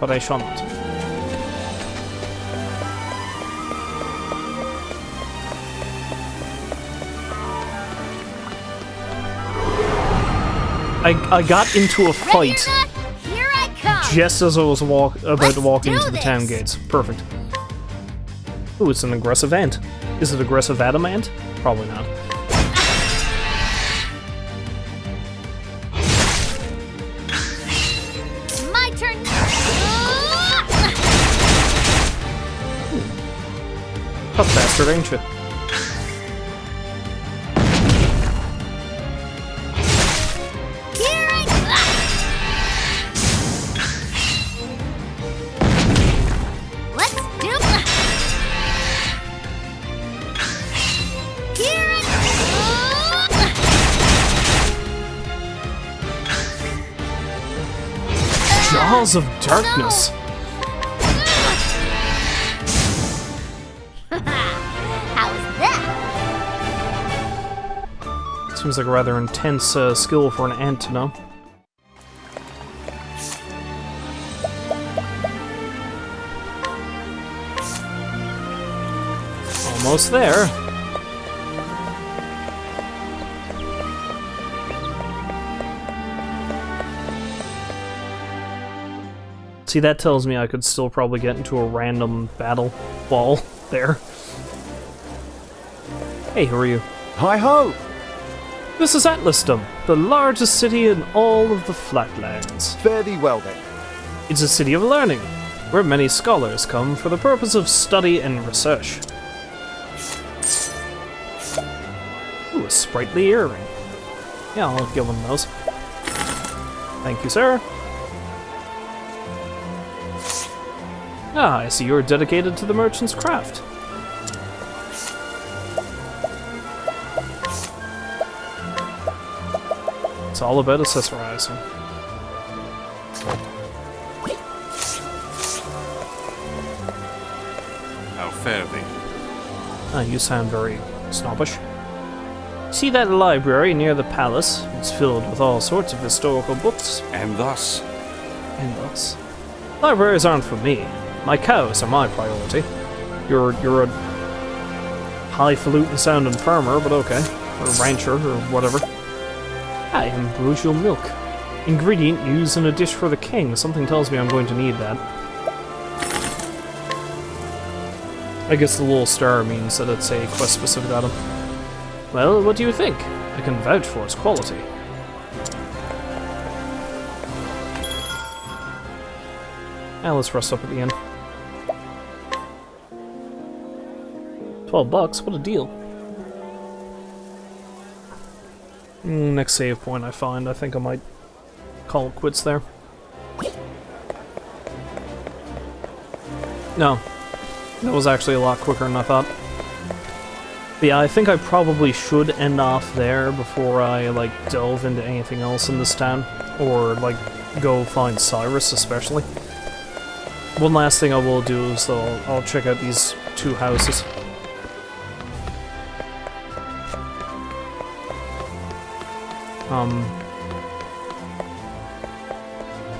But I shall not. I got into a fight Here I come. just as I was about to walk do into the this. town gates. Perfect. Ooh, it's an aggressive ant. Is it aggressive adamant? Probably not. My turn. Tough bastard, ain't you? Here I Let's do. Here I Jaws of Darkness. How's that? Seems like a rather intense skill for an ant to know. Almost there. See, that tells me I could still probably get into a random battle ball there. Hey, who are you? Hi-ho! This is Atlaston, the largest city in all of the Flatlands. Fare thee well then. It's a city of learning, where many scholars come for the purpose of study and research. Ooh, a sprightly earring. Yeah, I'll get one of those. Thank you, sir. Ah, I see you're dedicated to the merchant's craft. It's all about accessorizing. How fare thee? Ah, you sound very snobbish. See that library near the palace? It's filled with all sorts of historical books. And thus? And thus. Libraries aren't for me. My cows are my priority. You're a highfalutin sounding farmer, but okay. Or rancher, or whatever. I am Brucial milk. Ingredient used in a dish for the king. Something tells me I'm going to need that. I guess the little star means that it's a quest-specific item. Well, what do you think? I can vouch for its quality. Now let's rest up at the end. $12, what a deal. Next save point I find, I think I might call it quits there. No. That was actually a lot quicker than I thought. But yeah, I think I probably should end off there before I, like, delve into anything else in this town. Or, like, go find Cyrus, especially. One last thing I will do is, though, I'll check out these two houses.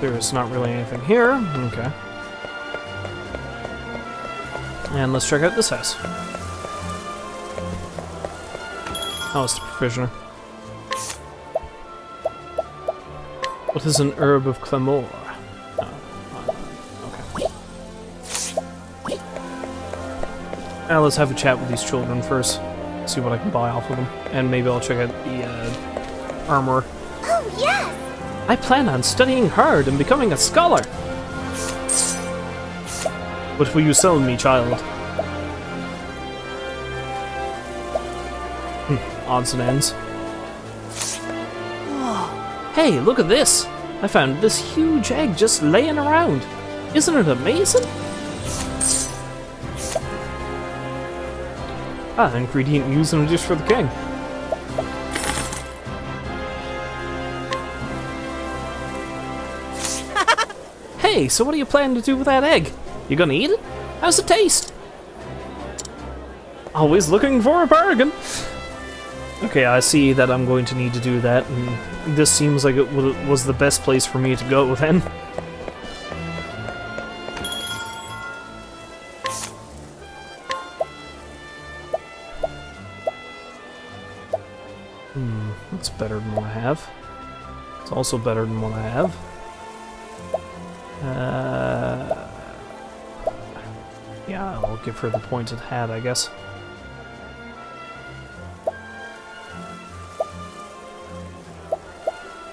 There's not really anything here. Okay. And let's check out this house. Oh, it's the provisioner. What is an herb of clamour? Okay. Now let's have a chat with these children first. See what I can buy off of them. And maybe I'll check out the armor. Oh, yes! I plan on studying hard and becoming a scholar. What will you sell me, child? Odds and ends. Hey, look at this! I found this huge egg just laying around. Isn't it amazing? Ah, ingredient used in a dish for the king. Hey, so what are you planning to do with that egg? You gonna eat it? How's it taste? Always looking for a bargain. Okay, I see that I'm going to need to do that, and this seems like it was the best place for me to go then. That's better than what I have. It's also better than what I have. Yeah, I'll give her the pointed hat, I guess.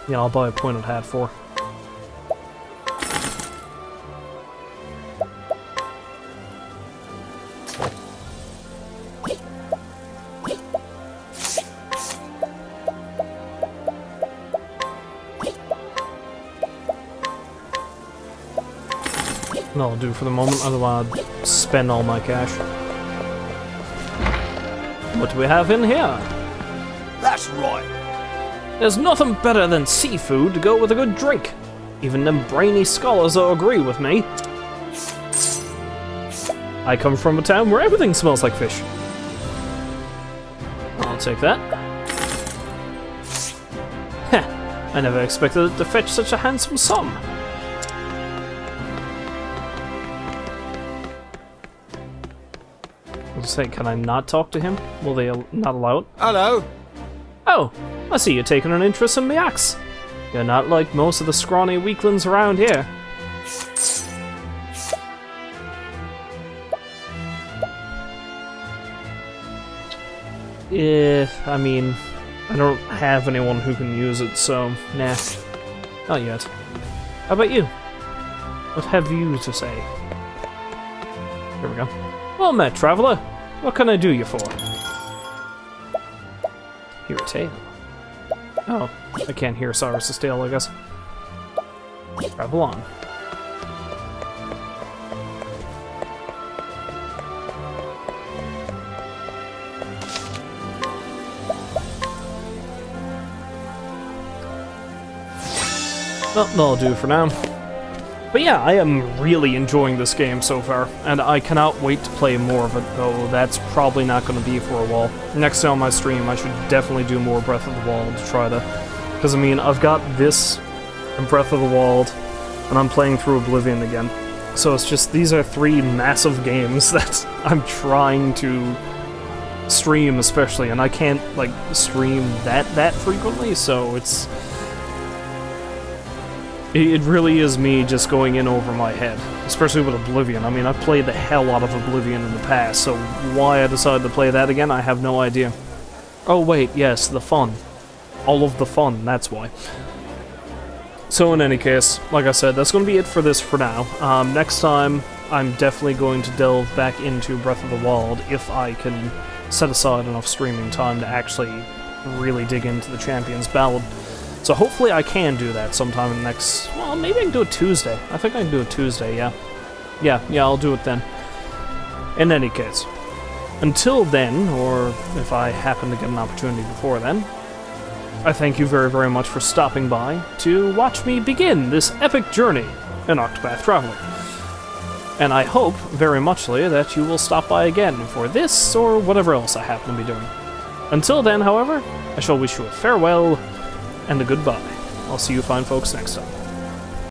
Yeah, I'll buy a pointed hat for. That'll do for the moment. I don't want to spend all my cash. What do we have in here? That's right. There's nothing better than seafood to go with a good drink. Even them brainy scholars will agree with me. I come from a town where everything smells like fish. I'll take that. Heh, I never expected it to fetch such a handsome sum. Say, can I not talk to him? Will they not allow it? Hello. Oh, I see you're taking an interest in my axe. You're not like most of the scrawny weaklings around here. I mean, I don't have anyone who can use it, so nah, not yet. How about you? What have you to say? Here we go. Well met, traveler. What can I do you for? Hear a tale. Oh, I can't hear Cyrus's tale, I guess. Travel on. Well, that'll do for now. But yeah, I am really enjoying this game so far, and I cannot wait to play more of it, though that's probably not going to be for a while. Next time on my stream, I should definitely do more Breath of the Wild to try to... Because, I mean, I've got this and Breath of the Wild, and I'm playing through Oblivion again. So it's just, these are three massive games that I'm trying to stream, especially, and I can't, like, stream that frequently, so it's... It really is me just going in over my head, especially with Oblivion. I mean, I've played the hell out of Oblivion in the past, so why I decided to play that again, I have no idea. Oh wait, yes, the fun. All of the fun, that's why. So in any case, like I said, that's going to be it for this for now. Next time, I'm definitely going to delve back into Breath of the Wild if I can set aside enough streaming time to actually really dig into the Champion's Ballad. So hopefully I can do that sometime in the next... Well, maybe I can do it Tuesday. I think I can do it Tuesday, yeah. Yeah, I'll do it then. In any case. Until then, or if I happen to get an opportunity before then, I thank you very, very much for stopping by to watch me begin this epic journey in Octopath Traveler. And I hope very muchly that you will stop by again for this or whatever else I happen to be doing. Until then, however, I shall wish you a farewell and a goodbye. I'll see you fine folks next time.